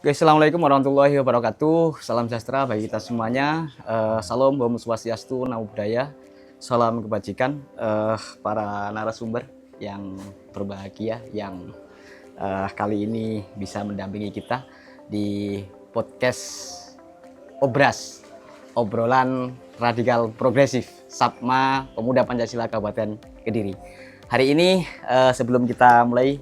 Oke, assalamualaikum warahmatullahi wabarakatuh. Salam sejahtera bagi kita semuanya. Salam, Om Swastiastu, Namo Buddhaya. Salam kebajikan para narasumber yang berbahagia yang kali ini bisa mendampingi kita di podcast Obras, obrolan radikal progresif Sapma Pemuda Pancasila Kabupaten Kediri. Hari ini sebelum kita mulai,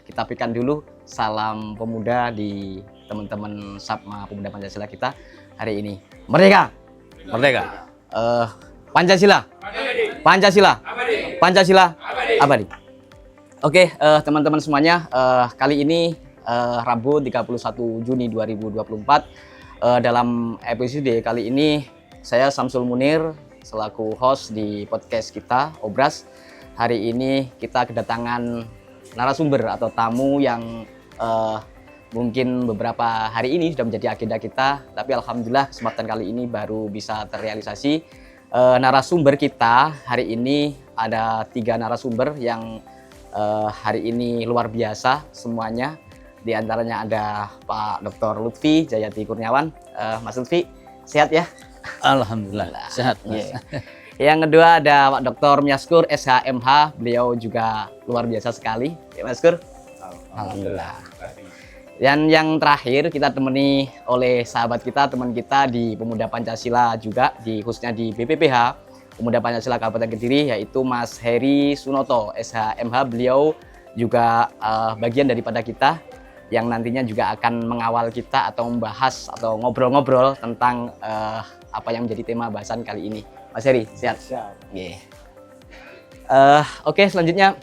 kita pikan dulu salam pemuda di teman-teman Sapma Pemuda Pancasila kita hari ini. Merdeka! Merdeka! Pancasila! Pancasila! Pancasila! Abadi! Oke, teman-teman semuanya, kali ini Rabu 31 Juni 2024, dalam episode kali ini saya Samsul Munir selaku host di podcast kita Obras. Hari ini kita kedatangan narasumber atau tamu yang mungkin beberapa hari ini sudah menjadi agenda kita, tapi alhamdulillah kesempatan kali ini baru bisa terrealisasi. Narasumber kita hari ini ada 3 narasumber yang hari ini luar biasa semuanya. Di antaranya ada Pak Dr. Lutfi Jayati Kurniawan. Mas Lutfi, sehat ya? Alhamdulillah, sehat Mas. Yeah. Yang kedua ada Pak Dr. Myaskur SHMH, beliau juga luar biasa sekali. Ya, Mas Kur? Alhamdulillah. Dan yang terakhir kita temani oleh sahabat kita, teman kita di Pemuda Pancasila juga, khususnya di BPPH Pemuda Pancasila Kabupaten Kediri, yaitu Mas Heri Sunoto SHMH. Beliau juga bagian daripada kita yang nantinya juga akan mengawal kita atau membahas atau ngobrol-ngobrol tentang apa yang menjadi tema bahasan kali ini. Mas Heri, sehat? Siap. Yeah. Oke, selanjutnya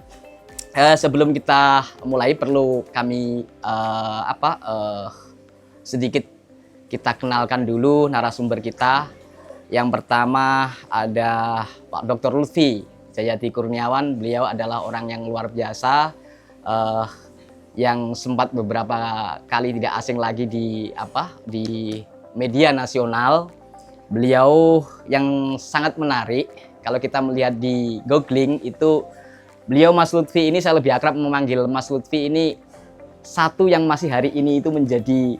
sebelum kita mulai perlu kami sedikit kita kenalkan dulu narasumber kita. Yang pertama ada Pak Dr. Lutfi Jayati Kurniawan. Beliau adalah orang yang luar biasa, yang sempat beberapa kali tidak asing lagi di media nasional. Beliau yang sangat menarik kalau kita melihat di googling itu, beliau Mas Lutfi ini, saya lebih akrab memanggil Mas Lutfi ini, satu yang masih hari ini itu menjadi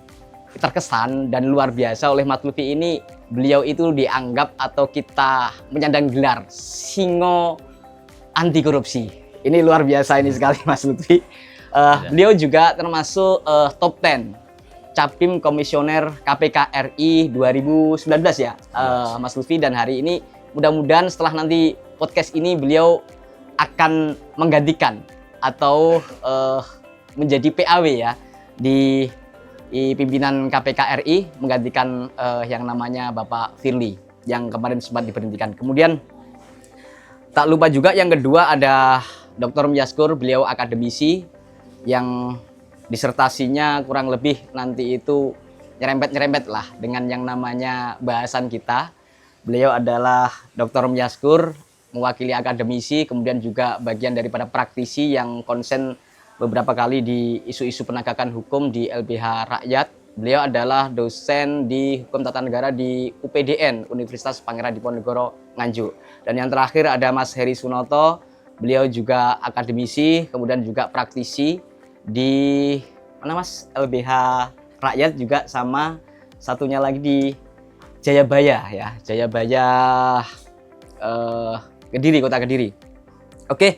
terkesan dan luar biasa oleh Mas Lutfi ini. Beliau itu dianggap atau kita menyandang gelar singo anti korupsi. Ini luar biasa ini sekali Mas Lutfi. Beliau juga termasuk top 10 Capim Komisioner KPK RI 2019 ya, Mas Lutfi. Dan hari ini mudah-mudahan setelah nanti podcast ini beliau akan menggantikan atau menjadi PAW ya di pimpinan KPK RI, menggantikan yang namanya Bapak Firly yang kemarin sempat diberhentikan. Kemudian tak lupa juga yang kedua ada Dr. Myaskur, beliau akademisi yang disertasinya kurang lebih nanti itu nyerempet-nyerempet lah dengan yang namanya bahasan kita. Beliau adalah Dr. Myaskur, mewakili akademisi, kemudian juga bagian daripada praktisi yang konsen beberapa kali di isu-isu penegakan hukum di LBH Rakyat. Beliau adalah dosen di Hukum Tata Negara di UPDN, Universitas Pangeran Diponegoro, Nganjuk. Dan yang terakhir ada Mas Heri Sunoto, beliau juga akademisi, kemudian juga praktisi di LBH Rakyat juga, sama satunya lagi di Jayabaya ya, Jayabaya Kediri, Kota Kediri. Oke,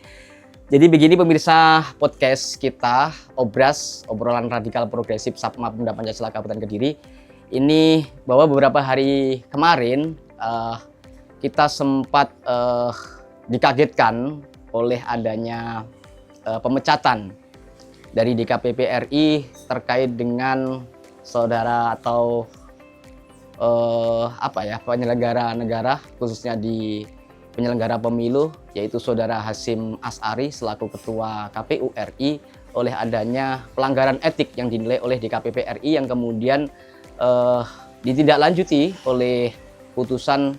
jadi begini pemirsa podcast kita Obras, obrolan radikal progresif Sapma Pemuda Pancasila Kabupaten Kediri. Ini bahwa beberapa hari kemarin kita sempat dikagetkan oleh adanya pemecatan dari DKPP RI terkait dengan saudara atau penyelenggara negara, khususnya di penyelenggara pemilu, yaitu saudara Hasyim Asy'ari selaku ketua KPU RI, oleh adanya pelanggaran etik yang dinilai oleh DKPP RI yang kemudian ditindaklanjuti oleh putusan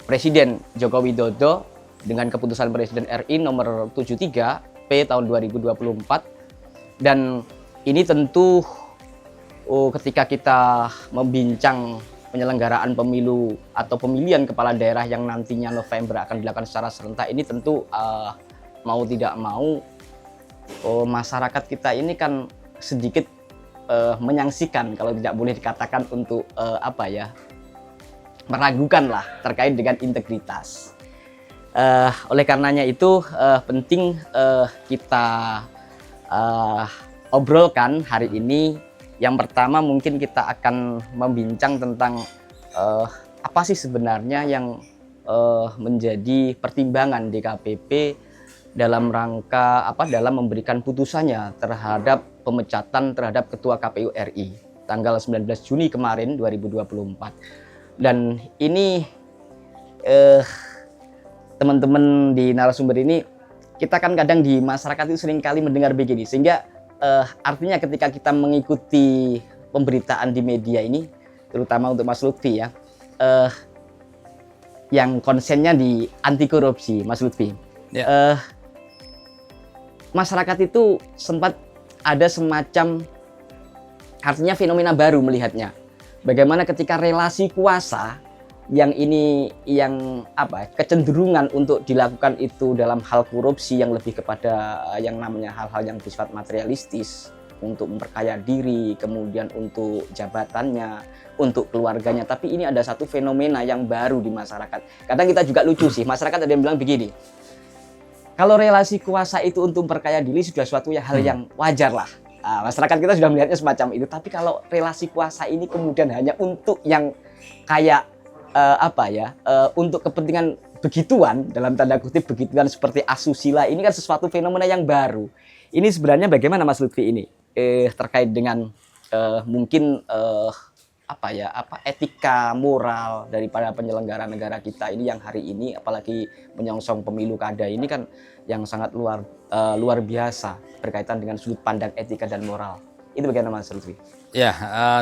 Presiden Joko Widodo dengan keputusan Presiden RI nomor 73 P tahun 2024. Dan ini tentu ketika kita membincang penyelenggaraan pemilu atau pemilihan kepala daerah yang nantinya November akan dilakukan secara serentak, ini tentu mau tidak mau masyarakat kita ini kan sedikit menyangsikan, kalau tidak boleh dikatakan untuk meragukan lah terkait dengan integritas. Oleh karenanya itu penting kita obrolkan hari ini. Yang pertama mungkin kita akan membincang tentang apa sih sebenarnya yang menjadi pertimbangan DKPP dalam rangka dalam memberikan putusannya terhadap pemecatan terhadap Ketua KPU RI tanggal 19 Juni kemarin 2024. Dan ini teman-teman di narasumber ini, kita kan kadang di masyarakat itu seringkali mendengar begini, sehingga artinya ketika kita mengikuti pemberitaan di media ini, terutama untuk Mas Lutfi ya, yang konsennya di anti korupsi, Mas Lutfi, masyarakat itu sempat ada semacam, artinya fenomena baru melihatnya. Bagaimana ketika relasi kuasa yang kecenderungan untuk dilakukan itu dalam hal korupsi yang lebih kepada yang namanya hal-hal yang bersifat materialistis, untuk memperkaya diri, kemudian untuk jabatannya, untuk keluarganya. Tapi ini ada satu fenomena yang baru di masyarakat. Kadang kita juga lucu sih, masyarakat ada yang bilang begini, kalau relasi kuasa itu untuk memperkaya diri sudah suatu hal yang wajar lah. Masyarakat kita sudah melihatnya semacam itu. Tapi kalau relasi kuasa ini kemudian hanya untuk yang kayak untuk kepentingan begituan, dalam tanda kutip begituan seperti asusila, ini kan sesuatu fenomena yang baru. Ini sebenarnya bagaimana Mas Lutfi ini terkait dengan mungkin etika moral daripada penyelenggara negara kita ini yang hari ini, apalagi menyongsong pemilu kada ini kan yang sangat luar biasa berkaitan dengan sudut pandang etika dan moral. Itu bagaimana Mas Lutfi? Ya,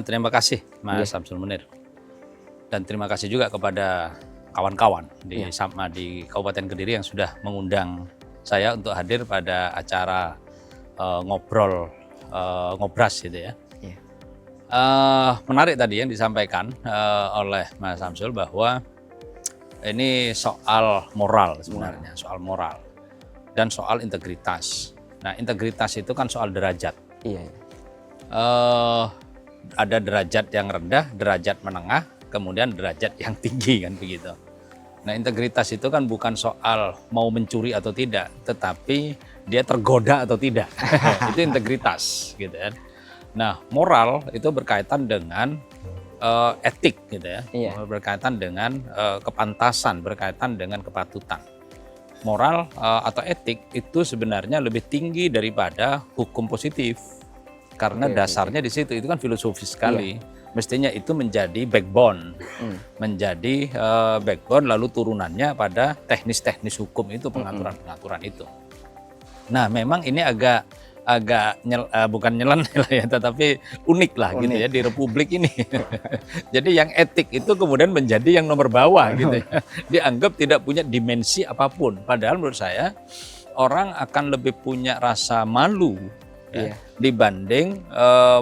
terima kasih Mas Samsul Munir. Dan terima kasih juga kepada kawan-kawan di SAPMA di Kabupaten Kediri yang sudah mengundang saya untuk hadir pada acara ngobras gitu ya. Menarik tadi yang disampaikan oleh Mas Samsul bahwa ini soal moral sebenarnya, soal moral dan soal integritas. Nah, integritas itu kan soal derajat. Ada derajat yang rendah, derajat menengah, kemudian derajat yang tinggi kan begitu. Nah, integritas itu kan bukan soal mau mencuri atau tidak, tetapi dia tergoda atau tidak. Itu integritas gitu kan. Nah, moral itu berkaitan dengan etik gitu ya. Berkaitan dengan kepantasan, berkaitan dengan kepatutan. Moral atau etik itu sebenarnya lebih tinggi daripada hukum positif. Karena dasarnya di situ, itu kan filosofis sekali. Mestinya itu menjadi backbone, menjadi backbone, lalu turunannya pada teknis-teknis hukum itu, pengaturan-pengaturan itu. Nah, memang ini agak bukan nyeleneh lah ya, tetapi unik lah gitu ya di Republik ini. Jadi yang etik itu kemudian menjadi yang nomor bawah gitu ya. Dianggap tidak punya dimensi apapun. Padahal menurut saya orang akan lebih punya rasa malu dibanding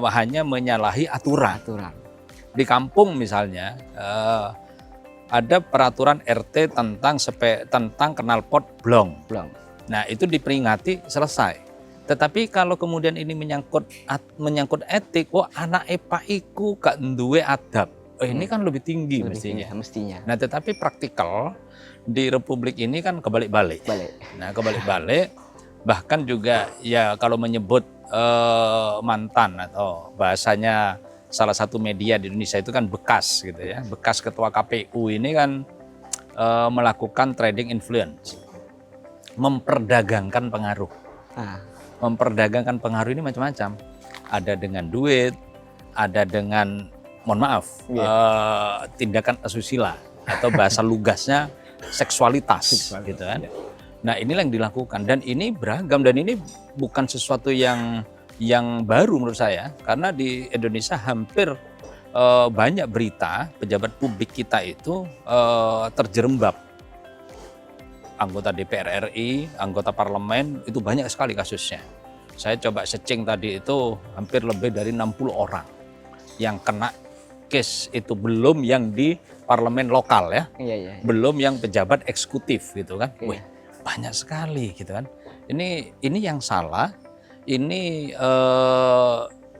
hanya menyalahi aturan. Di kampung misalnya ada peraturan RT tentang knalpot blong. Nah, itu diperingati, selesai. Tetapi kalau kemudian ini menyangkut etik, anak epa iku gak duwe adab. Ini kan lebih tinggi mestinya. Nah, tetapi praktikal di Republik ini kan kebalik-balik. Nah, kebalik-balik, bahkan juga ya kalau menyebut mantan atau bahasanya salah satu media di Indonesia itu kan bekas gitu ya. Bekas ketua KPU ini kan melakukan trading influence. Memperdagangkan pengaruh. Memperdagangkan pengaruh ini macam-macam. Ada dengan duit, ada dengan, mohon maaf, tindakan asusila atau bahasa lugasnya seksualitas gitu kan. Nah, inilah yang dilakukan dan ini beragam dan ini bukan sesuatu yang baru menurut saya, karena di Indonesia hampir banyak berita pejabat publik kita itu terjerembab. Anggota DPR RI, anggota parlemen, itu banyak sekali kasusnya. Saya coba searching tadi itu hampir lebih dari 60 orang yang kena case itu, belum yang di parlemen lokal ya. Belum yang pejabat eksekutif gitu kan. Wih, banyak sekali gitu kan. Ini yang salah, ini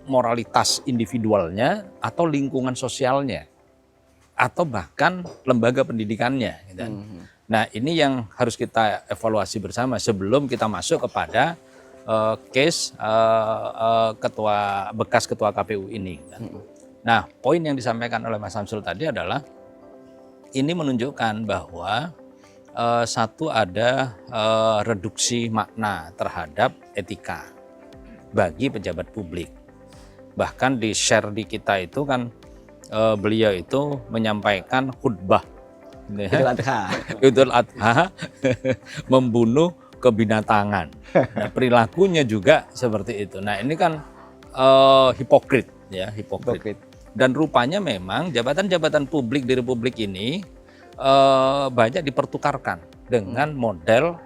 moralitas individualnya atau lingkungan sosialnya atau bahkan lembaga pendidikannya gitu kan. Nah, ini yang harus kita evaluasi bersama sebelum kita masuk kepada case bekas ketua KPU ini gitu kan. Nah, poin yang disampaikan oleh Mas Samsul tadi adalah ini menunjukkan bahwa satu ada reduksi makna terhadap etika bagi pejabat publik. Bahkan di share di kita itu kan beliau itu menyampaikan khutbah Idul Adha. Idul Adha membunuh kebinatangan. Nah, perilakunya juga seperti itu. Nah, ini kan hipokrit ya, hipokrit. Dan rupanya memang jabatan-jabatan publik di Republik ini banyak dipertukarkan dengan model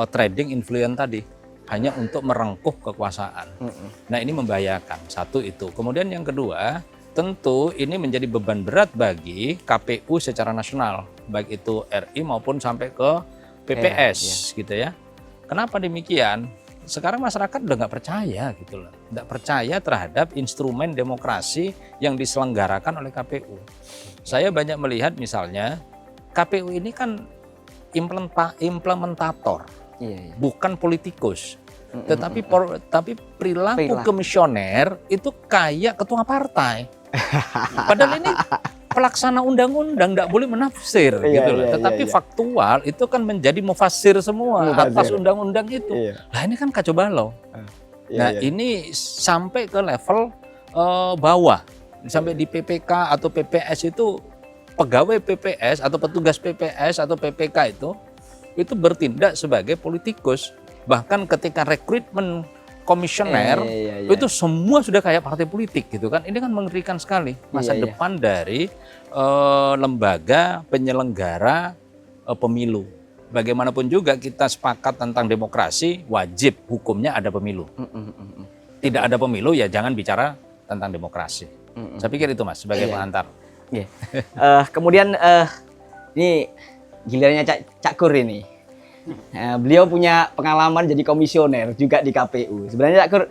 trading influence tadi, hanya untuk merengkuh kekuasaan. Nah, ini membahayakan. Satu itu. Kemudian yang kedua, tentu ini menjadi beban berat bagi KPU secara nasional, baik itu RI maupun sampai ke PPS gitu ya. Kenapa demikian? Sekarang masyarakat udah nggak percaya gitu loh, nggak percaya terhadap instrumen demokrasi yang diselenggarakan oleh KPU. Saya banyak melihat misalnya KPU ini kan implementator, bukan politikus, tetapi perilaku komisioner itu kayak ketua partai. Padahal ini pelaksana undang-undang nggak boleh menafsir gitu loh. Tetapi faktual itu kan menjadi mufasir semua atas undang-undang itu. Nah, ini kan kacau balau. Nah, ini sampai ke level bawah, sampai di PPK atau PPS itu pegawai PPS atau petugas PPS atau PPK itu bertindak sebagai politikus. Bahkan ketika rekrutmen komisioner itu semua sudah kayak partai politik gitu kan. Ini kan mengerikan sekali masa depan dari lembaga penyelenggara pemilu. Bagaimanapun juga kita sepakat tentang demokrasi, wajib hukumnya ada pemilu. Tidak ada pemilu ya jangan bicara tentang demokrasi. Saya pikir itu Mas sebagai pengantar. Kemudian ini gilirannya Cak Kur ini. Beliau punya pengalaman jadi komisioner juga di KPU. Sebenarnya Cak Kur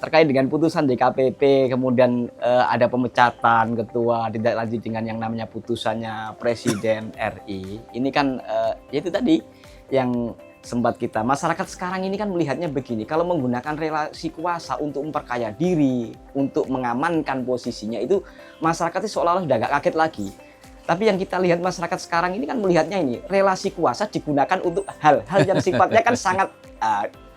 terkait dengan putusan DKPP, kemudian ada pemecatan ketua, tidak lanjut dengan yang namanya putusannya Presiden RI. Ini kan itu tadi yang sempat masyarakat sekarang ini kan melihatnya begini, kalau menggunakan relasi kuasa untuk memperkaya diri, untuk mengamankan posisinya, itu masyarakatnya seolah-olah sudah gak kaget lagi. Tapi yang kita lihat masyarakat sekarang ini kan melihatnya ini, relasi kuasa digunakan untuk hal-hal yang sifatnya kan sangat,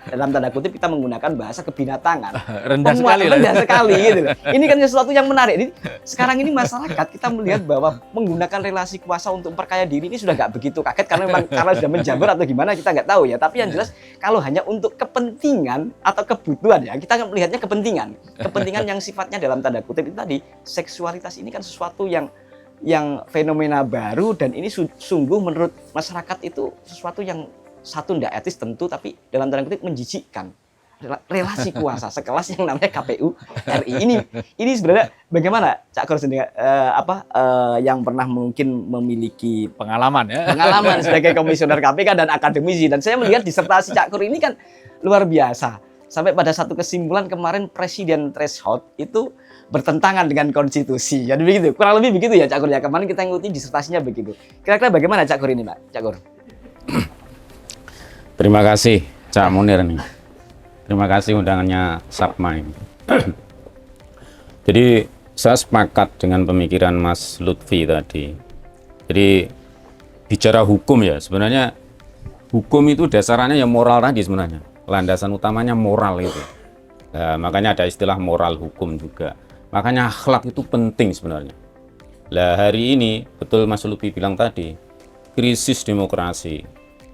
dalam tanda kutip kita menggunakan bahasa kebinatangan. Rendah sekali gitu. Ini kan sesuatu yang menarik. Ini, sekarang ini masyarakat kita melihat bahwa menggunakan relasi kuasa untuk memperkaya diri ini sudah nggak begitu kaget karena sudah menjabar atau gimana kita nggak tahu ya. Tapi yang jelas kalau hanya untuk kepentingan atau kebutuhan ya, kita melihatnya kepentingan yang sifatnya dalam tanda kutip itu tadi, seksualitas ini kan sesuatu yang fenomena baru dan ini sungguh menurut masyarakat itu sesuatu yang satu tidak etis tentu, tapi dalam tanda kutip menjijikkan. Relasi kuasa sekelas yang namanya KPU RI ini sebenarnya bagaimana Cak Kur sendiri yang pernah mungkin memiliki pengalaman sebagai komisioner KPK dan akademisi, dan saya melihat disertasi Cak Kur ini kan luar biasa sampai pada satu kesimpulan kemarin presiden threshold itu bertentangan dengan konstitusi. Jadi begitu, kurang lebih begitu ya Cak Kur ya. Kemarin kita ngikuti disertasinya begitu. Kira-kira bagaimana Cak Kur ini, Pak? Cak Kur. Terima kasih Cak Munir nih. Terima kasih undangannya Sapma ini. Jadi saya sepakat dengan pemikiran Mas Lutfi tadi. Jadi bicara hukum ya, sebenarnya hukum itu dasarnya ya moral tadi sebenarnya. Landasan utamanya moral itu. Nah, makanya ada istilah moral hukum juga. Makanya akhlak itu penting sebenarnya. Lah hari ini betul Mas Lutfi bilang tadi, krisis demokrasi.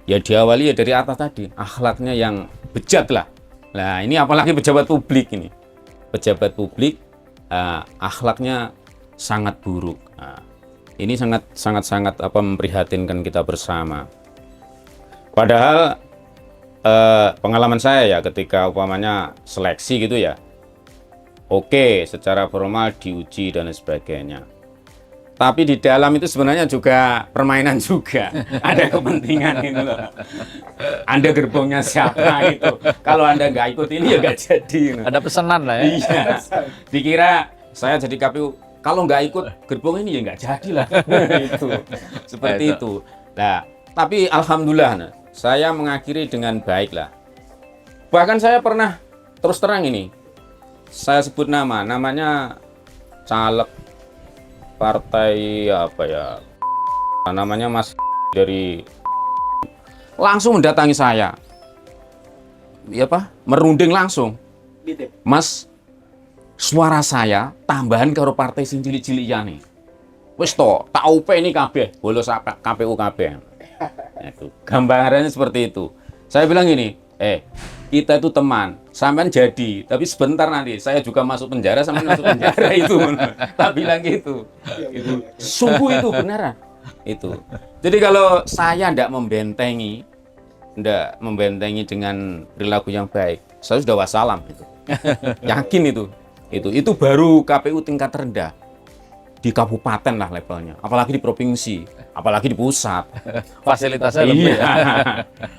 Ya diawali ya dari atas tadi, akhlaknya yang bejat lah. Nah ini apalagi pejabat publik ini. Pejabat publik akhlaknya sangat buruk. Nah, ini sangat memprihatinkan kita bersama. Padahal pengalaman saya ya ketika umpamanya seleksi gitu ya, oke, secara formal diuji dan sebagainya. Tapi di dalam itu sebenarnya juga permainan juga. Ada kepentingan itu loh. Anda gerbongnya siapa itu. Kalau Anda nggak ikut ini ya nggak jadi. Ada pesanan lah ya. Iya. Dikira saya jadi KPU, kalau nggak ikut gerbong ini ya nggak jadi lah. Itu. Seperti itu. Nah, tapi alhamdulillah saya mengakhiri dengan baik lah. Bahkan saya pernah terus terang ini, saya sebut namanya caleg partai apa ya, namanya Mas dari langsung mendatangi saya, ya apa, merunding langsung, Mas, suara saya tambahan karo partai sing cilik-cilik ya nih, wis to, tak upe ini kabeh, bolos apa KPU kabeh, itu gambarannya seperti itu. Saya bilang gini, kita itu teman, sampean jadi, tapi sebentar nanti saya juga masuk penjara, sampean masuk penjara itu. Tak bilang gitu. Itu sungguh itu beneran. Itu. Jadi kalau saya tidak membentengi dengan perilaku yang baik, saya sudah wassalam itu. Yakin itu. Itu baru KPU tingkat rendah. Di kabupaten lah levelnya, apalagi di provinsi, apalagi di pusat. Fasilitasnya lebih. Iya.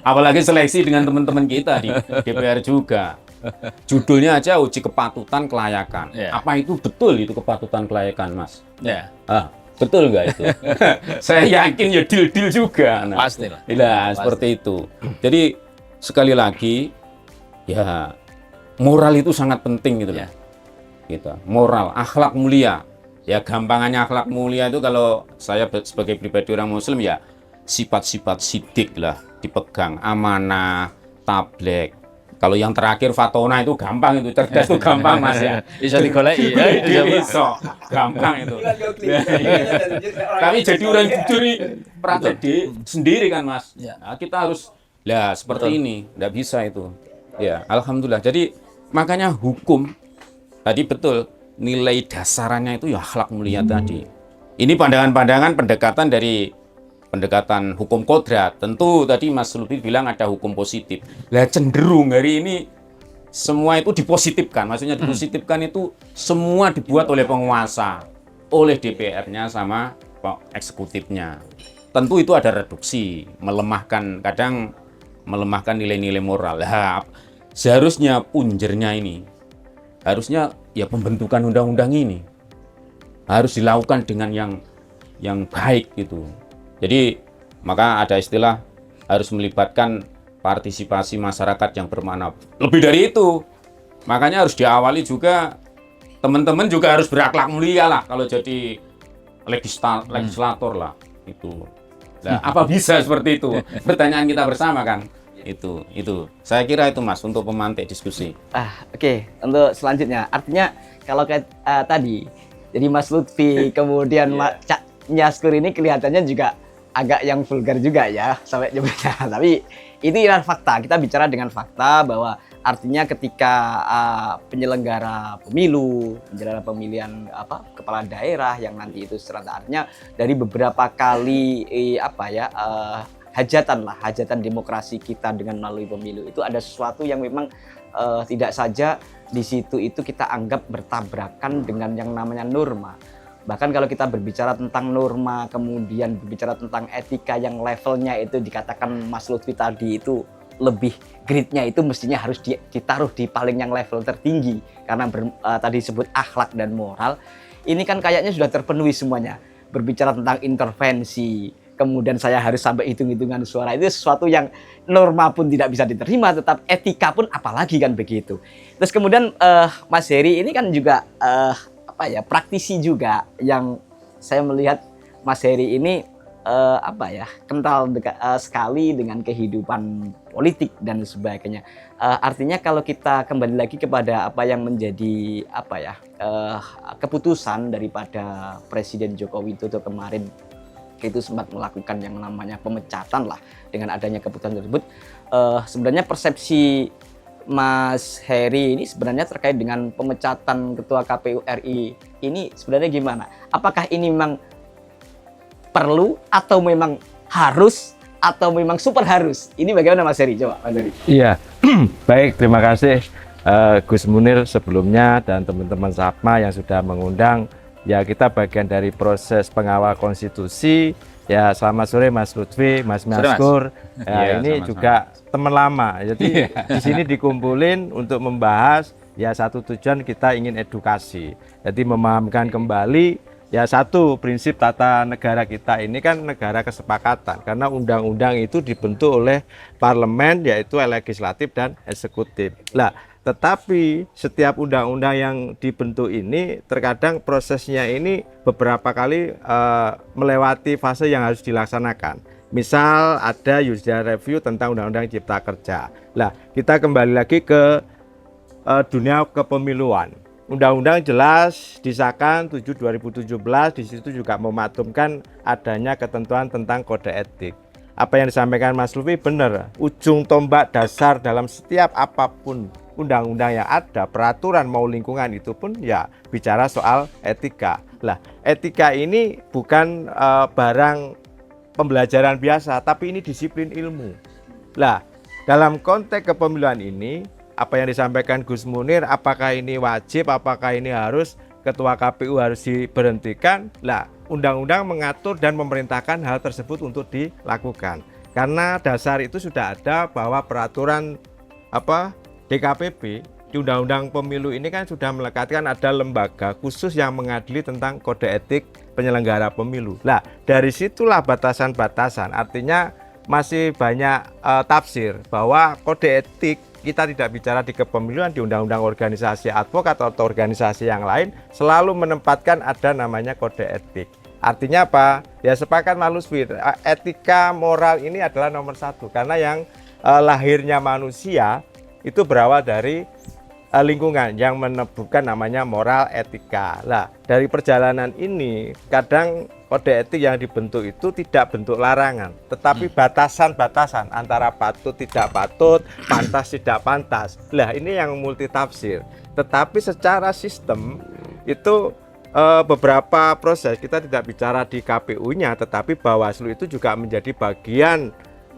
Apalagi seleksi dengan teman-teman kita di DPR juga. Judulnya aja uji kepatutan kelayakan. Yeah. Apa itu betul itu kepatutan kelayakan, Mas? Ya. Betul nggak itu? Saya yakin ya deal-deal juga. Nah, Pastilah. Iya, seperti itu. Jadi sekali lagi ya moral itu sangat penting gitu Ya. loh. Gitu. Moral, akhlak mulia. Ya gampangannya akhlak mulia itu kalau saya sebagai pribadi orang muslim ya sifat-sifat sidik lah dipegang, amanah, tablek. Kalau yang terakhir fatona itu gampang, itu cerdas itu gampang Mas ya. Bisa digoleki ya. Bisa, gampang itu. Tapi jadi orang jujur pernah jadi sendiri kan Mas. Ya. Nah, kita harus seperti Betul. ini, nggak bisa itu. Ya, alhamdulillah. Jadi makanya hukum tadi betul. Nilai dasarannya itu ya akhlak mulia tadi. Ini pandangan-pandangan pendekatan hukum kodrat. Tentu tadi Mas Lutfi bilang ada hukum positif. Lah cenderung hari ini semua itu dipositifkan. Maksudnya dipositifkan itu semua dibuat oleh penguasa, oleh DPR-nya sama eksekutifnya. Tentu itu ada reduksi, kadang melemahkan nilai-nilai moral. Lah, seharusnya punjernya ini harusnya ya pembentukan undang-undang ini harus dilakukan dengan yang baik gitu. Jadi maka ada istilah harus melibatkan partisipasi masyarakat yang bermakna. Lebih dari itu, makanya harus diawali juga teman-teman juga harus berakhlak mulia lah kalau jadi legislator lah itu. Nah, apa bisa seperti itu? Pertanyaan kita bersama kan. Itu saya kira itu Mas untuk pemantik diskusi. Oke. Untuk selanjutnya artinya kalau kayak tadi jadi Mas Lutfi kemudian Cak Nyaskur ini kelihatannya juga agak yang vulgar juga ya sampai nyebutnya. Tapi itu adalah fakta, kita bicara dengan fakta bahwa artinya ketika penyelenggara pemilu, penyelenggara pemilihan kepala daerah yang nanti itu serta artinya dari beberapa kali hajatan demokrasi kita dengan melalui pemilu itu ada sesuatu yang memang tidak saja di situ itu kita anggap bertabrakan dengan yang namanya norma. Bahkan kalau kita berbicara tentang norma, kemudian berbicara tentang etika yang levelnya itu dikatakan Mas Lutfi tadi itu lebih grade-nya itu mestinya harus ditaruh di paling yang level tertinggi karena tadi disebut akhlak dan moral. Ini kan kayaknya sudah terpenuhi semuanya. Berbicara tentang intervensi, kemudian saya harus sampai hitung-hitungan suara, itu sesuatu yang norma pun tidak bisa diterima, tetap etika pun apalagi kan begitu. Terus kemudian Mas Heri ini kan juga praktisi juga yang saya melihat Mas Heri ini kental sekali dengan kehidupan politik dan sebagainya. Artinya kalau kita kembali lagi kepada apa yang menjadi keputusan daripada Presiden Joko Widodo kemarin itu sempat melakukan yang namanya pemecatan lah dengan adanya keputusan tersebut. Sebenarnya persepsi Mas Heri ini sebenarnya terkait dengan pemecatan Ketua KPU RI ini sebenarnya gimana? Apakah ini memang perlu atau memang harus atau memang super harus? Ini bagaimana Mas Heri? Coba Mas Heri. Iya, baik, terima kasih Gus Munir sebelumnya dan teman-teman Sapma yang sudah mengundang Ya kita bagian dari proses pengawal konstitusi. Ya selamat sore Mas Lutfi, Mas Sore, Mas. Maskur. Ya, Iya, ini sama-sama. juga teman lama. Jadi di sini dikumpulin untuk membahas. Ya satu tujuan kita ingin edukasi. Jadi memahamkan kembali. Ya satu prinsip tata negara kita ini kan negara kesepakatan karena undang-undang itu dibentuk oleh parlemen yaitu legislatif dan eksekutif. Lah, tetapi setiap undang-undang yang dibentuk ini terkadang prosesnya ini beberapa kali melewati fase yang harus dilaksanakan. Misal ada judicial review tentang undang-undang cipta kerja. Lah, kita kembali lagi ke dunia kepemiluan. Undang-undang jelas disahkan 7 2017, di situ juga mematumkan adanya ketentuan tentang kode etik. Apa yang disampaikan Mas Lutfi benar, ujung tombak dasar dalam setiap apapun undang-undang yang ada, peraturan mau lingkungan itu pun ya bicara soal etika. Lah, etika ini bukan barang pembelajaran biasa, tapi ini disiplin ilmu. Lah, dalam konteks kepemiluan ini apa yang disampaikan Gus Munir, apakah ini wajib, apakah ini harus, ketua KPU harus diberhentikan? Lah, undang-undang mengatur dan memerintahkan hal tersebut untuk dilakukan. Karena dasar itu sudah ada bahwa peraturan DKPP di undang-undang pemilu ini kan sudah melekatkan ada lembaga khusus yang mengadili tentang kode etik penyelenggara pemilu. Lah, dari situlah batasan-batasan. Artinya masih banyak tafsir bahwa kode etik kita tidak bicara di kepemiluan, di undang-undang organisasi advokat atau organisasi yang lain selalu menempatkan ada namanya kode etik. Artinya apa? Ya sepakat Mas Lutfi, etika moral ini adalah nomor satu karena yang lahirnya manusia itu berawal dari lingkungan yang menemukan namanya moral etika. Lah, dari perjalanan ini kadang kode etik yang dibentuk itu tidak bentuk larangan, tetapi batasan-batasan antara patut tidak patut, pantas tidak pantas. Lah, ini yang multitafsir. Tetapi secara sistem itu beberapa proses kita tidak bicara di KPU-nya, tetapi Bawaslu itu juga menjadi bagian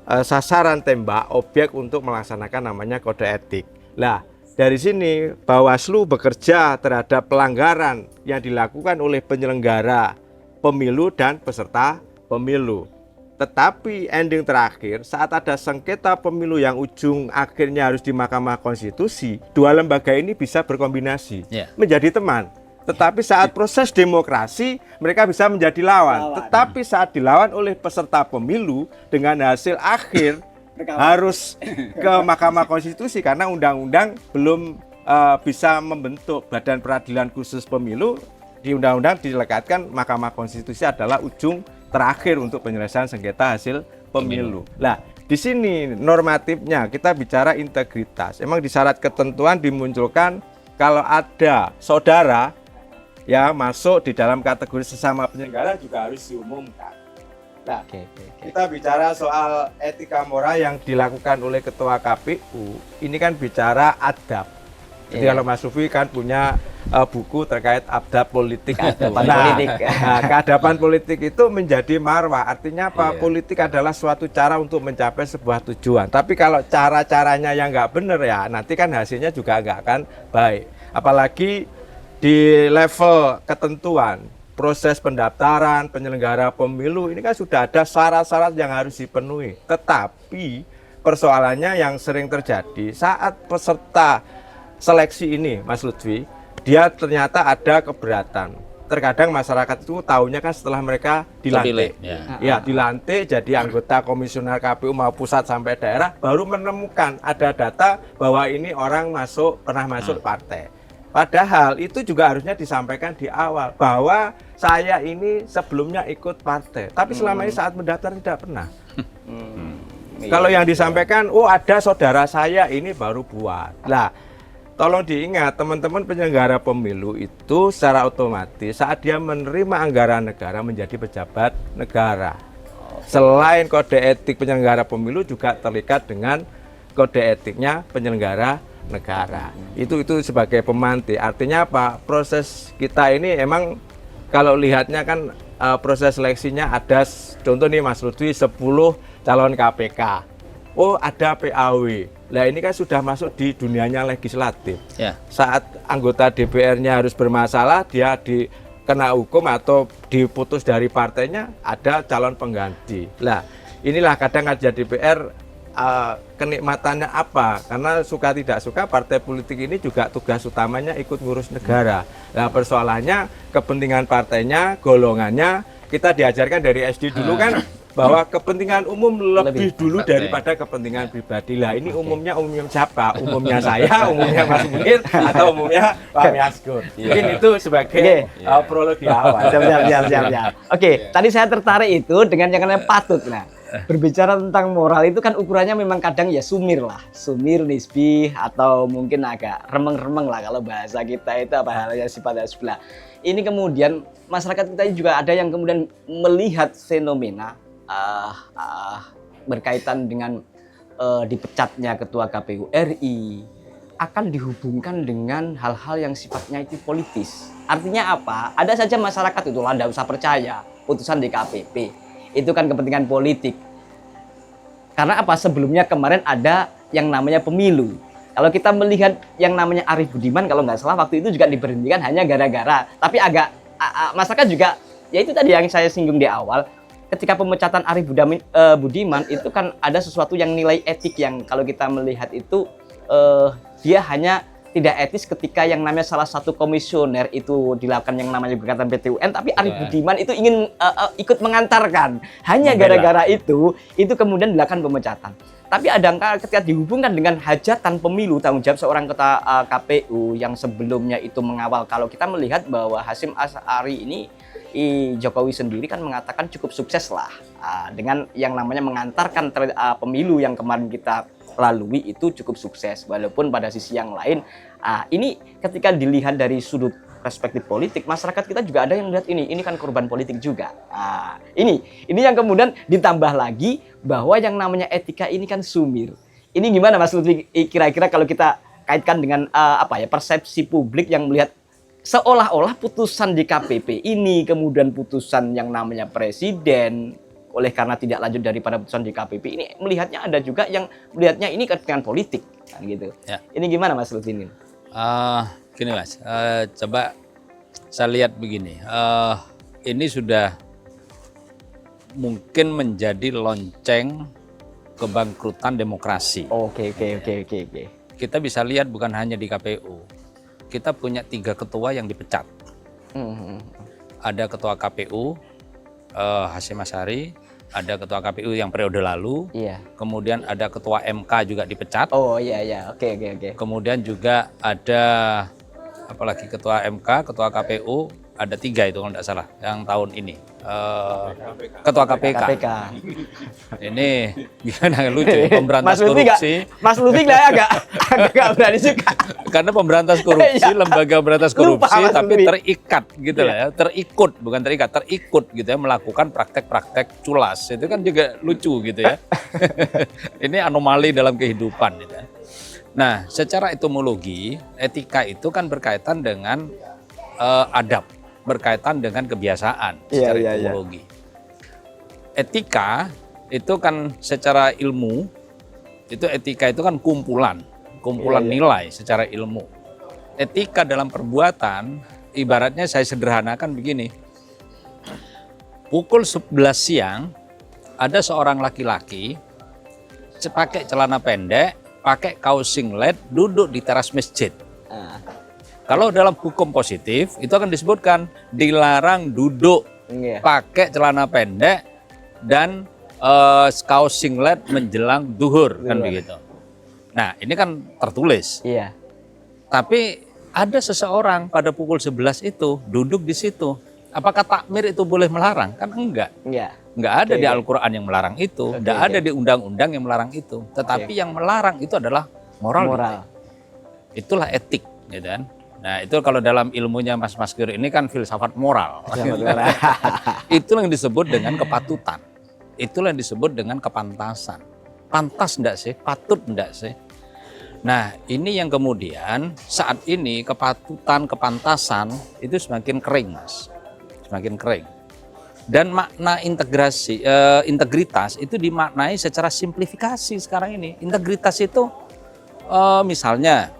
sasaran tembak objek untuk melaksanakan namanya kode etik. Lah, dari sini Bawaslu bekerja terhadap pelanggaran yang dilakukan oleh penyelenggara pemilu dan peserta pemilu. Tetapi ending terakhir saat ada sengketa pemilu yang ujung akhirnya harus di Mahkamah Konstitusi, dua lembaga ini bisa berkombinasi menjadi teman. Tetapi saat proses demokrasi mereka bisa menjadi lawan. Tetapi saat dilawan oleh peserta pemilu dengan hasil akhir harus ke Mahkamah Konstitusi karena undang-undang belum bisa membentuk Badan Peradilan Khusus Pemilu. Di undang-undang dilekatkan Mahkamah Konstitusi adalah ujung terakhir untuk penyelesaian sengketa hasil pemilu. Lah, di sini normatifnya kita bicara integritas. Emang di syarat ketentuan dimunculkan kalau ada saudara ya masuk di dalam kategori sesama penyelenggara juga harus diumumkan. Nah, kita bicara soal etika moral yang dilakukan oleh ketua KPU, ini kan bicara adab. Jadi kalau Mas Lutfi kan punya buku terkait adab politik. Keadaban politik itu menjadi marwah. Artinya apa? Politik adalah suatu cara untuk mencapai sebuah tujuan. Tapi kalau cara-caranya yang nggak benar ya, nanti kan hasilnya juga nggak akan baik. Apalagi di level ketentuan, proses pendaftaran penyelenggara pemilu ini kan sudah ada syarat-syarat yang harus dipenuhi. Tetapi persoalannya yang sering terjadi saat peserta seleksi ini, Mas Lutfi, dia ternyata ada keberatan. Terkadang masyarakat itu tahunya kan setelah mereka dilantik. Ya, dilantik jadi anggota komisioner KPU mau pusat sampai daerah, baru menemukan ada data bahwa ini orang pernah masuk partai. Padahal itu juga harusnya disampaikan di awal bahwa saya ini sebelumnya ikut partai, tapi selama ini saat mendaftar tidak pernah. Kalau yang disampaikan, oh ada saudara saya ini baru buat. Lah, tolong diingat teman-teman penyelenggara pemilu itu secara otomatis saat dia menerima anggaran negara menjadi pejabat negara. Selain kode etik penyelenggara pemilu juga terlibat dengan kode etiknya penyelenggara negara. Itu sebagai pemantik. Artinya apa? Proses kita ini emang kalau lihatnya kan proses seleksinya ada contoh nih Mas Lutfi 10 calon KPK. Oh ada PAW. Nah ini kan sudah masuk di dunianya legislatif. Saat anggota DPR-nya harus bermasalah, dia kena hukum atau diputus dari partainya, ada calon pengganti. Lah, inilah kadang kerja DPR kenikmatannya apa? Karena suka tidak suka partai politik ini juga tugas utamanya ikut ngurus negara. Nah, persoalannya kepentingan partainya, golongannya kita diajarkan dari SD dulu kan bahwa kepentingan umum lebih dulu daripada kepentingan pribadi. Lah ini umumnya siapa? Umumnya saya, umumnya Mas Munir, atau umumnya Pak Miaskur. Mungkin itu sebagai prolog di awal. Siap. Oke, tadi saya tertarik itu dengan yang namanya patut. Nah, berbicara tentang moral itu kan ukurannya memang kadang ya sumir, nisbi, atau mungkin agak remeng-remeng lah kalau bahasa kita itu apa halnya sifatnya sebelah. Ini kemudian masyarakat kita juga ada yang kemudian melihat fenomena berkaitan dengan dipecatnya ketua KPU RI akan dihubungkan dengan hal-hal yang sifatnya itu politis. Artinya apa? Ada saja masyarakat itu lah tidak usah percaya putusan DKPP. Itu kan kepentingan politik. Karena apa? Sebelumnya kemarin ada yang namanya pemilu. Kalau kita melihat yang namanya Arief Budiman, kalau nggak salah waktu itu juga diberhentikan hanya gara-gara. Tapi agak masyarakat juga, ya itu tadi yang saya singgung di awal. Ketika pemecatan Arief Budiman itu kan ada sesuatu yang nilai etik yang kalau kita melihat itu dia hanya tidak etis ketika yang namanya salah satu komisioner itu dilakukan yang namanya gugatan PT UN, tapi Arief Budiman itu ingin ikut mengantarkan. Hanya gara-gara itu kemudian dilakukan pemecatan. Tapi ada ketika dihubungkan dengan hajatan pemilu tanggung jawab seorang ketua KPU yang sebelumnya itu mengawal, kalau kita melihat bahwa Hasyim Asy'ari ini Jokowi sendiri kan mengatakan cukup sukses lah dengan yang namanya mengantarkan pemilu yang kemarin kita lalui itu cukup sukses, walaupun pada sisi yang lain ini ketika dilihat dari sudut perspektif politik, masyarakat kita juga ada yang melihat ini kan korban politik juga. Ini yang kemudian ditambah lagi bahwa yang namanya etika ini kan sumir. Ini gimana Mas Lutfi kira-kira kalau kita kaitkan dengan persepsi publik yang melihat seolah-olah putusan di KPP ini kemudian putusan yang namanya presiden oleh karena tidak lanjut daripada putusan di KPP ini melihatnya ada juga yang melihatnya ini kepentingan politik kan gitu. Ya. Ini gimana Mas Lutfi ini? Gini Mas, coba saya lihat begini. Ini sudah mungkin menjadi lonceng kebangkrutan demokrasi. Oke. Kita bisa lihat bukan hanya di KPU. Kita punya 3 ketua yang dipecat. Ada ketua KPU Hasyim Asy'ari, ada ketua KPU yang periode lalu. Iya. Kemudian ada ketua MK juga dipecat. Oh iya. Oke. Kemudian juga ada apalagi ketua MK, ketua KPU, ada 3 itu kalau tidak salah yang tahun ini. Ketua KPK. Ini gimana lucu ya, pemberantas korupsi. Mas Lutfi agak berani juga. Karena pemberantas korupsi, lembaga pemberantas korupsi tapi terikat gitu lah ya, terikut gitu ya melakukan praktek-praktek culas. Itu kan juga lucu gitu ya. Ini anomali dalam kehidupan gitu ya. Nah, secara etimologi, etika itu kan berkaitan dengan adab, berkaitan dengan kebiasaan secara etimologi. Etika itu kan secara ilmu, etika itu kan kumpulan nilai secara ilmu. Etika dalam perbuatan, ibaratnya saya sederhanakan begini. Pukul 11 siang, ada seorang laki-laki pakai celana pendek, pakai kaos singlet, duduk di teras masjid. Kalau dalam hukum positif itu akan disebutkan dilarang duduk pakai celana pendek dan kaos singlet menjelang duhur kan begitu. Nah ini kan tertulis. Iya. Tapi ada seseorang pada pukul 11 itu duduk di situ. Apakah takmir itu boleh melarang? Kan enggak. Enggak ada di Al-Quran yang melarang itu. Enggak ada di undang-undang yang melarang itu. Tetapi yang melarang itu adalah moral. Itulah etik, gitu kan. Nah itu kalau dalam ilmunya Mas Kir ini kan filsafat moral. Itulah yang disebut dengan kepatutan. Itulah yang disebut dengan kepantasan. Pantas enggak sih? Patut enggak sih? Nah ini yang kemudian saat ini kepatutan, kepantasan itu semakin kering Mas. Semakin kering. Dan makna integritas itu dimaknai secara simplifikasi sekarang ini. Integritas itu misalnya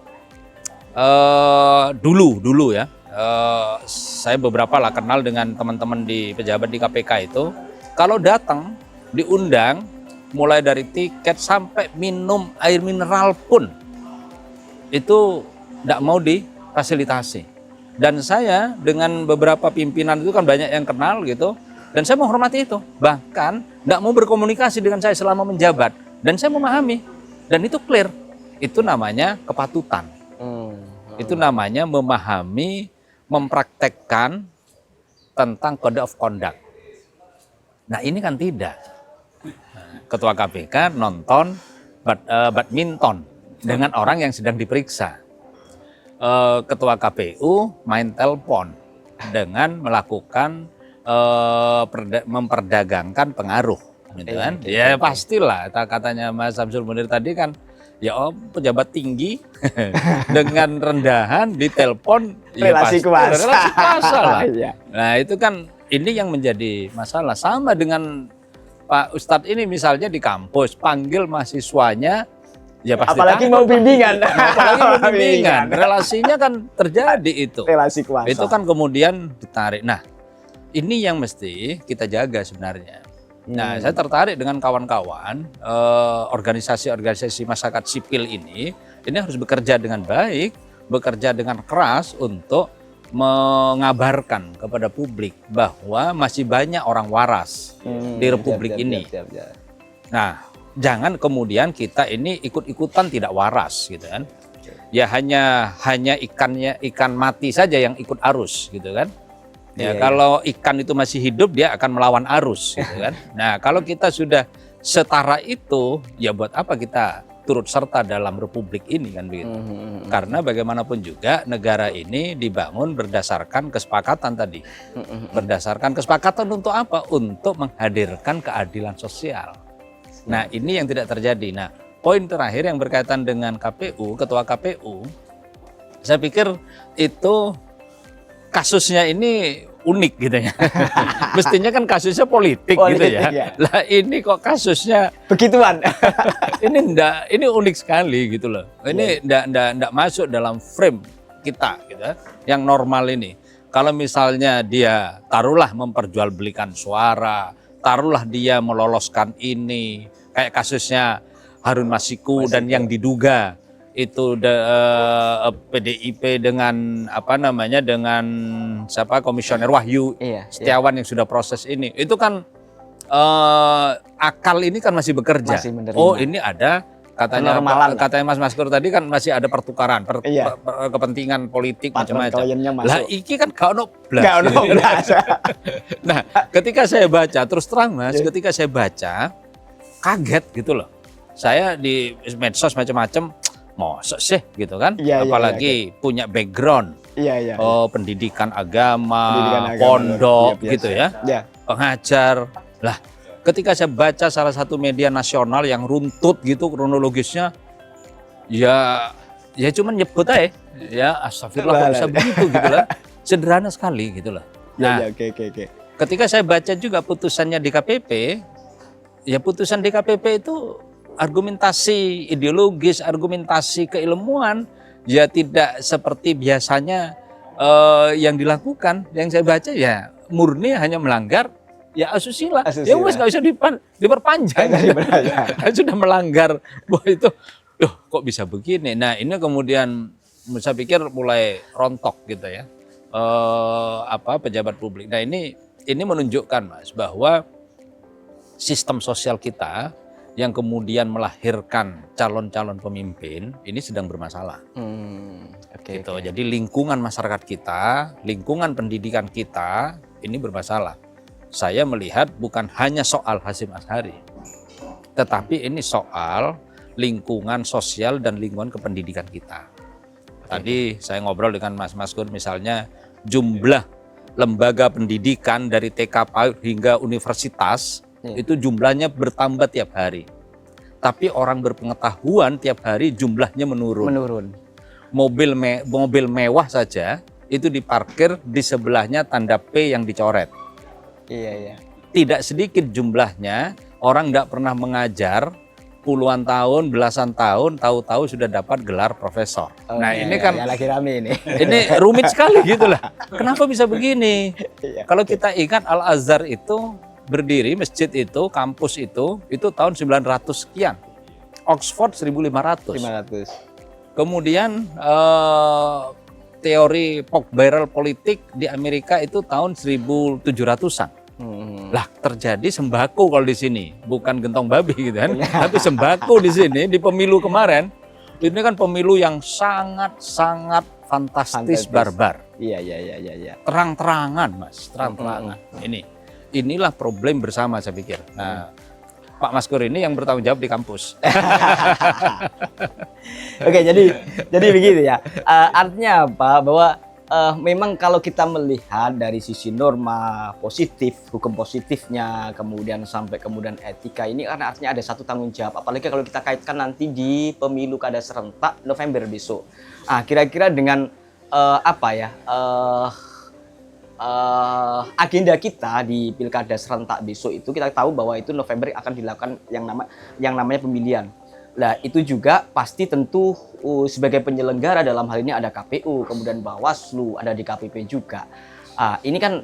dulu ya saya beberapa lah kenal dengan teman-teman di pejabat di KPK itu, kalau datang diundang, mulai dari tiket sampai minum air mineral pun itu tidak mau difasilitasi. Dan saya dengan beberapa pimpinan itu kan banyak yang kenal gitu, dan saya menghormati itu. Bahkan tidak mau berkomunikasi dengan saya selama menjabat, dan saya memahami, dan itu clear. Itu namanya kepatutan. Itu namanya memahami, mempraktekkan tentang code of conduct. Nah ini kan tidak. Ketua KPK nonton badminton dengan orang yang sedang diperiksa. Ketua KPU main telepon dengan melakukan memperdagangkan pengaruh, gitu kan? Ya pastilah. Katanya Mas Samsul Munir tadi kan, ya pejabat tinggi dengan rendahan ditelepon relasi kuasa. Relasi kuasa lah. Iya. Nah itu kan ini yang menjadi masalah. Sama dengan Pak Ustadz ini misalnya di kampus panggil mahasiswanya, ya pasti Apalagi takut. mau bimbingan. Apalagi mau bimbingan. Relasinya kan terjadi itu. Relasi kuasa. Itu kan kemudian ditarik. Nah ini yang mesti kita jaga sebenarnya. Nah, saya tertarik dengan kawan-kawan organisasi-organisasi masyarakat sipil ini harus bekerja dengan baik, bekerja dengan keras untuk mengabarkan kepada publik bahwa masih banyak orang waras di republik ini. Nah, jangan kemudian kita ini ikut-ikutan tidak waras gitu kan. Ya hanya ikan mati saja yang ikut arus gitu kan. Ya, kalau ikan itu masih hidup dia akan melawan arus gitu kan. Nah, kalau kita sudah setara itu, ya buat apa kita turut serta dalam republik ini kan begitu. Karena bagaimanapun juga negara ini dibangun berdasarkan kesepakatan tadi. Berdasarkan kesepakatan untuk apa? Untuk menghadirkan keadilan sosial. Nah, ini yang tidak terjadi. Nah, poin terakhir yang berkaitan dengan KPU, ketua KPU, saya pikir itu kasusnya ini unik gitu ya. Mestinya kan kasusnya politik gitu ya. Ya. Lah ini kok kasusnya Begituan. ini unik sekali gitu loh. Ini enggak masuk dalam frame kita gitu ya. Yang normal ini. Kalau misalnya dia taruhlah memperjualbelikan suara, taruhlah dia meloloskan ini, kayak kasusnya Harun Masiku dan yang diduga itu PDIP dengan dengan siapa Komisioner Wahyu Setiawan yang sudah proses ini, itu kan akal ini kan masih bekerja. Masih menerima. Oh ini ada katanya Mas Maskur tadi kan masih ada pertukaran kepentingan politik macam-macam. Lah iki kan gak ono blas. Nah ketika saya baca terus terang Mas, ketika saya baca kaget gitu loh. Saya di medsos macam-macam, mosok sih gitu kan, apalagi punya background pendidikan agama, pondok gitu ya, pengajar. Lah ketika saya baca salah satu media nasional yang runtut gitu kronologisnya, ya cuman nyebut aja, ya astagfirullah kok bisa begitu gitu lah, sederhana sekali gitu loh. Nah ketika saya baca juga putusannya DKPP, ya putusan DKPP itu argumentasi ideologis, argumentasi keilmuan, ya tidak seperti biasanya yang dilakukan. Yang saya baca ya murni hanya melanggar ya asusila. Ya wes nggak usah diperpanjang. Sudah melanggar bahwa itu, kok bisa begini. Nah ini kemudian saya pikir mulai rontok gitu ya, pejabat publik. Nah ini menunjukkan Mas bahwa sistem sosial kita yang kemudian melahirkan calon-calon pemimpin ini sedang bermasalah. Gitu. Jadi lingkungan masyarakat kita, lingkungan pendidikan kita ini bermasalah. Saya melihat bukan hanya soal Hasyim Asy'ari, tetapi ini soal lingkungan sosial dan lingkungan kependidikan kita. Tadi saya ngobrol dengan Mas Maskur misalnya jumlah lembaga pendidikan dari TK PAUD hingga universitas itu jumlahnya bertambah tiap hari. Tapi orang berpengetahuan tiap hari jumlahnya menurun. Mobil mewah saja itu diparkir di sebelahnya tanda P yang dicoret. Tidak sedikit jumlahnya orang nggak pernah mengajar puluhan tahun, belasan tahun, tahu-tahu sudah dapat gelar profesor. Nah iya, ini iya, kan ya, lagi rame ini. ini rumit sekali gitu lah. Kenapa bisa begini? Iya. Kalau kita ingat Al-Azhar itu berdiri, masjid itu, kampus itu tahun 900 sekian. Oxford 1500. 500. Kemudian teori pork barrel politik di Amerika itu tahun 1700-an. Lah terjadi sembako kalau di sini, bukan gentong babi gitu kan, tapi sembako di sini di pemilu kemarin. Ini kan pemilu yang sangat fantastis, barbar. Iya. Terang-terangan Mas, terang-terangan. Inilah problem bersama saya pikir. Nah, Pak Maskur ini yang bertanggung jawab di kampus. Oke, jadi begitu ya. Artinya apa? Bahwa memang kalau kita melihat dari sisi norma positif, hukum positifnya, kemudian sampai kemudian etika ini karena artinya ada satu tanggung jawab. Apalagi kalau kita kaitkan nanti di pemilu kada serentak November besok. Kira-kira dengan apa ya? Agenda kita di pilkada serentak besok itu kita tahu bahwa itu November akan dilakukan yang namanya pemilihan. Nah itu juga pasti tentu sebagai penyelenggara dalam hal ini ada KPU, kemudian Bawaslu, ada DKPP juga. Ini kan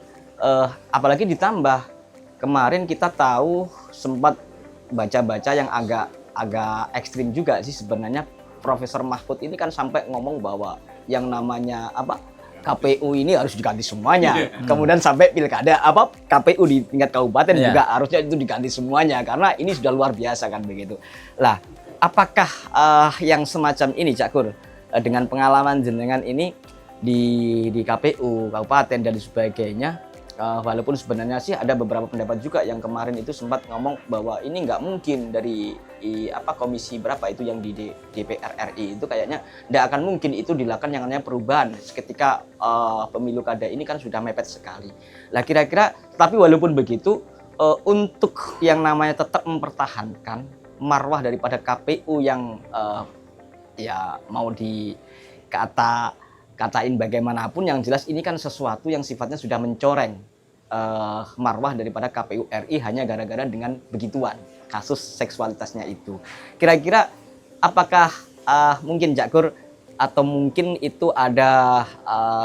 apalagi ditambah kemarin kita tahu sempat baca-baca yang agak ekstrim juga sih sebenarnya. Profesor Mahfud ini kan sampai ngomong bahwa yang namanya KPU ini harus diganti semuanya. Kemudian sampai pilkada KPU di tingkat kabupaten juga harusnya itu diganti semuanya karena ini sudah luar biasa kan begitu. Lah, apakah yang semacam ini Cak Kur dengan pengalaman jenengan ini di KPU kabupaten dan sebagainya, walaupun sebenarnya sih ada beberapa pendapat juga yang kemarin itu sempat ngomong bahwa ini nggak mungkin dari komisi berapa itu yang di DPR RI itu kayaknya nggak akan mungkin itu dilakukan yang namanya perubahan ketika pemilu kada ini kan sudah mepet sekali. Lah kira-kira tapi walaupun begitu untuk yang namanya tetap mempertahankan marwah daripada KPU yang ya mau katain bagaimanapun yang jelas ini kan sesuatu yang sifatnya sudah mencoreng marwah daripada KPU RI hanya gara-gara dengan begituan kasus seksualitasnya itu. Kira-kira apakah mungkin Cak Kur atau mungkin itu ada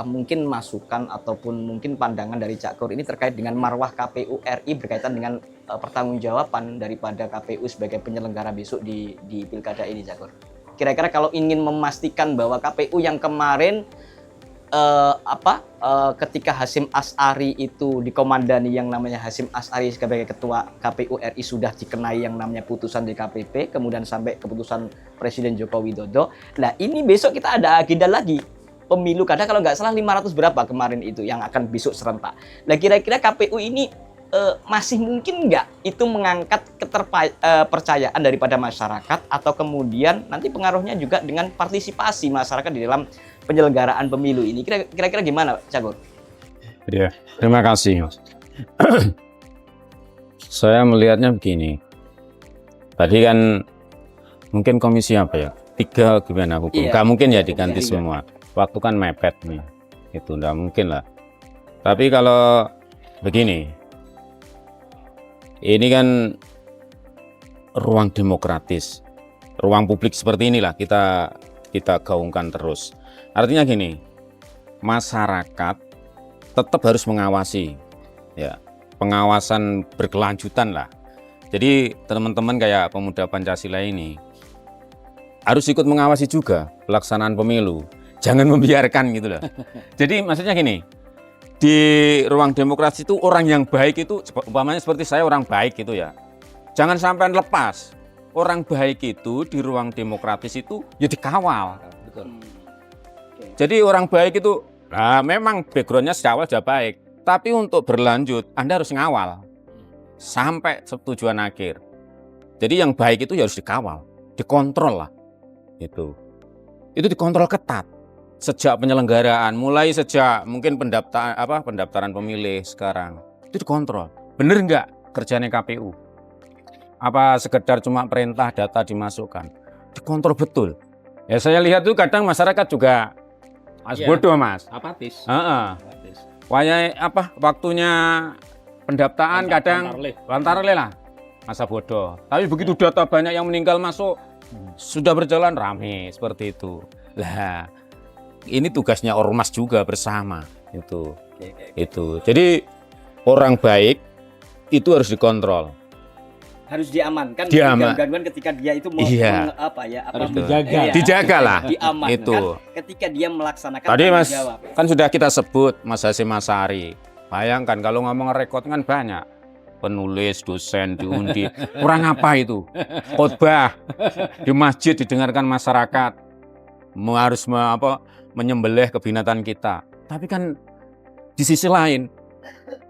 mungkin masukan ataupun mungkin pandangan dari Cak Kur ini terkait dengan marwah KPU RI berkaitan dengan pertanggungjawaban daripada KPU sebagai penyelenggara besok di pilkada ini Cak Kur. Kira-kira kalau ingin memastikan bahwa KPU yang kemarin ketika Hasyim Asy'ari itu dikomandani yang namanya Hasyim Asy'ari sebagai ketua KPU RI sudah dikenai yang namanya putusan DKPP, kemudian sampai keputusan Presiden Joko Widodo. Nah ini besok kita ada agenda lagi pemilu kada kalau nggak salah 500 berapa kemarin itu yang akan besok serentak. Nah kira-kira KPU ini masih mungkin nggak itu mengangkat kepercayaan daripada masyarakat atau kemudian nanti pengaruhnya juga dengan partisipasi masyarakat di dalam penyelenggaraan pemilu ini. Kira-kira gimana Cak Kur? Ya, terima kasih Mas. Saya melihatnya begini. Tadi kan mungkin komisi apa ya? 3 gimana hukum? Nggak mungkin ya diganti semua. Waktu kan mepet nih. Itu nggak mungkin lah. Tapi kalau begini, ini kan ruang demokratis, ruang publik seperti inilah kita gaungkan terus. Artinya gini, masyarakat tetap harus mengawasi, ya, pengawasan berkelanjutan lah. Jadi teman-teman kayak pemuda Pancasila ini harus ikut mengawasi juga pelaksanaan pemilu. Jangan membiarkan gitu loh. Jadi maksudnya gini, di ruang demokrasi itu orang yang baik itu, umpamanya seperti saya orang baik gitu ya. Jangan sampai lepas. Orang baik itu di ruang demokratis itu ya dikawal. Betul. Jadi orang baik itu, memang backgroundnya sejak awal sudah baik. Tapi untuk berlanjut, Anda harus ngawal sampai tujuan akhir. Jadi yang baik itu ya harus dikawal, dikontrol lah. Itu dikontrol ketat. Sejak penyelenggaraan, mulai sejak mungkin pendaftaran pemilih sekarang, itu dikontrol. Bener nggak kerjanya KPU? Apa sekedar cuma perintah data dimasukkan? Dikontrol betul. Ya saya lihat tuh kadang masyarakat juga bodoh Mas. Apatis. Waktunya pendaftaran kadang lantar lah. masa bodoh. Tapi begitu data banyak yang meninggal masuk, sudah berjalan rame seperti itu. Lah, ini tugasnya ormas juga bersama itu. Itu. Jadi orang baik itu harus dikontrol. Harus diamankan gangguan ketika dia itu mau harus dijaga lah diamankan itu ketika dia melaksanakan tadi Mas jawab. Kan sudah kita sebut Mas Hasyim Asy'ari. Bayangkan kalau ngomong rekod kan banyak penulis, dosen, diundi, kurang apa itu khotbah di masjid didengarkan masyarakat, harus menyembelih kebinatan kita. Tapi kan di sisi lain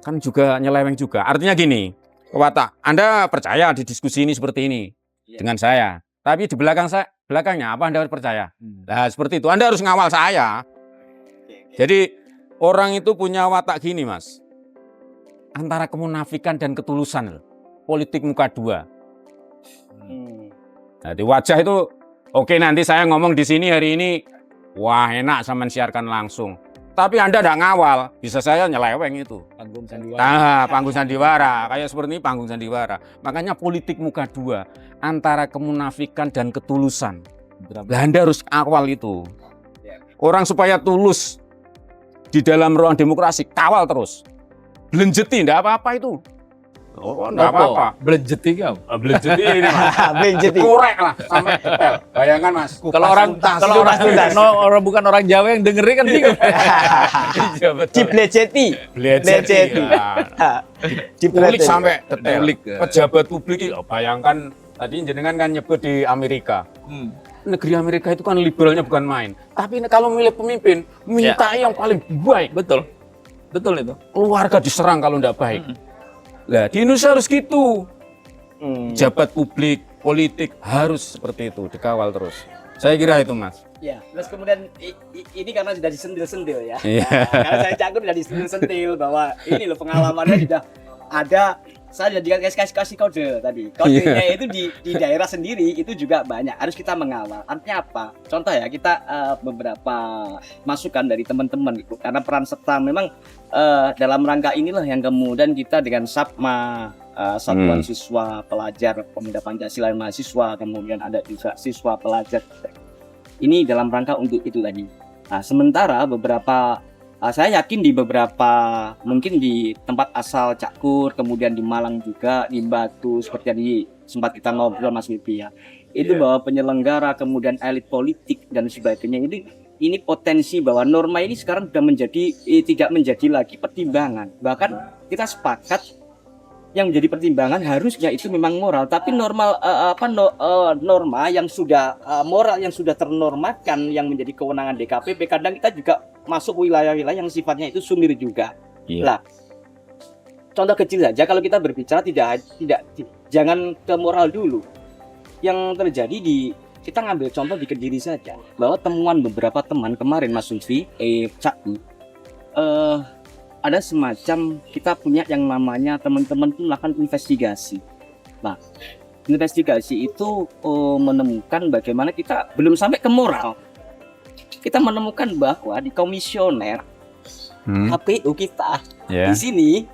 kan juga nyeleweng juga. Artinya gini, Watak, Anda percaya di diskusi ini seperti ini dengan saya, tapi di belakangnya apa Anda percaya? Nah seperti itu, Anda harus ngawal saya. Jadi orang itu punya watak gini Mas, antara kemunafikan dan ketulusan, politik muka dua. Nah, di wajah itu, oke nanti saya ngomong di sini hari ini, wah enak sama siarkan langsung. Tapi Anda tidak ngawal, bisa saya nyeleweng itu. Panggung sandiwara. Panggung sandiwara, kayak seperti ini panggung sandiwara. Makanya politik muka dua, antara kemunafikan dan ketulusan. Nah, Anda harus awal itu. Orang supaya tulus di dalam ruang demokrasi, kawal terus. Belenjeti, enggak apa-apa itu. Oh, enggak apa-apa. Belenjeti kamu. Belenjeti ini Mas. Belenjeti. Korek lah sampai detail. Bayangkan Mas. Kalau orang bukan orang Jawa yang dengerin kan bingung. Diblejeti. Dipublik sampai detail. Publik. Pejabat publik, bayangkan tadi jenengan kan nyebut di Amerika. Negeri Amerika itu kan liberalnya bukan main. Tapi kalau milih pemimpin, minta yang paling baik. Betul itu. Keluarga diserang kalau tidak baik. Nah, di Indonesia harus gitu. Jabat publik, politik harus seperti itu, dikawal terus. Saya kira itu Mas. Ya, terus kemudian ini karena sudah disentil-sentil ya. Karena saya cakup sudah disentil-sentil bahwa ini loh pengalamannya sudah ada. Saya sudah kasih kode tadi. Kodenya itu di daerah sendiri itu juga banyak. Harus kita mengawal. Artinya apa? Contoh ya, kita beberapa masukan dari teman-teman itu. Karena peran serta memang dalam rangka inilah yang kemudian kita dengan SAPMA, Satuan Siswa Pelajar Pemuda Pancasila Mahasiswa, kemudian ada juga siswa pelajar. Ini dalam rangka untuk itu tadi. Nah, sementara beberapa saya yakin di beberapa, mungkin di tempat asal Cak Kur, kemudian di Malang juga, di Batu, seperti tadi sempat kita ngobrol Mas Wipi ya. Itu bahwa penyelenggara, kemudian elit politik dan sebagainya, ini potensi bahwa norma ini sekarang sudah tidak menjadi lagi pertimbangan. Bahkan kita sepakat yang menjadi pertimbangan harusnya itu memang moral, tapi norma yang sudah moral yang sudah ternormakan yang menjadi kewenangan DKPP, kadang kita juga masuk wilayah-wilayah yang sifatnya itu sumir juga. Lah, contoh kecil saja kalau kita berbicara jangan ke moral dulu. Yang terjadi kita ngambil contoh di Kediri saja, bahwa temuan beberapa teman kemarin Mas Lutfi, ada semacam kita punya yang namanya teman-teman itu melakukan investigasi. Nah, investigasi itu menemukan bagaimana kita belum sampai ke moral. Kita menemukan bahwa di komisioner KPU kita di sini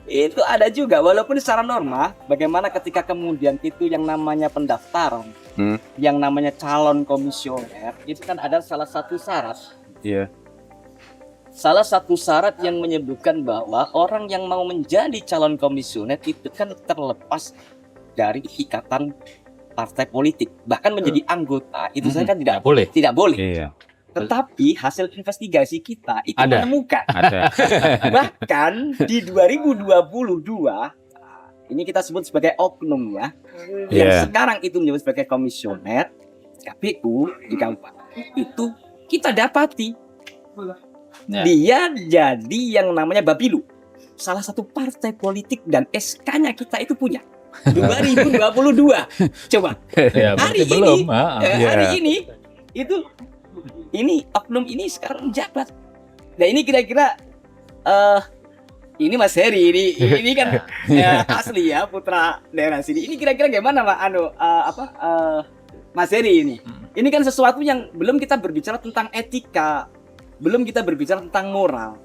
itu ada juga, walaupun secara norma bagaimana ketika kemudian itu yang namanya pendaftaran, yang namanya calon komisioner itu kan ada salah satu syarat. Salah satu syarat yang menyebutkan bahwa orang yang mau menjadi calon komisioner itu kan terlepas dari ikatan partai politik, bahkan menjadi anggota itu saya kan tidak boleh. Iya. Tetapi hasil investigasi kita itu menemukan ada. bahkan di 2022 ini kita sebut sebagai oknum ya, yang sekarang itu menyebut sebagai komisioner KPU di kabupaten itu kita dapati. Dia jadi yang namanya Bapilu, salah satu partai politik, dan SK-nya kita itu punya 2022. Coba hari ini itu oknum ini sekarang menjabat. Nah ini kira-kira ini Mas Heri ini kan asli ya, putra daerah sini. Ini kira-kira gimana Pak Mas Heri ini? Ini kan sesuatu yang belum kita berbicara tentang etika, belum kita berbicara tentang moral,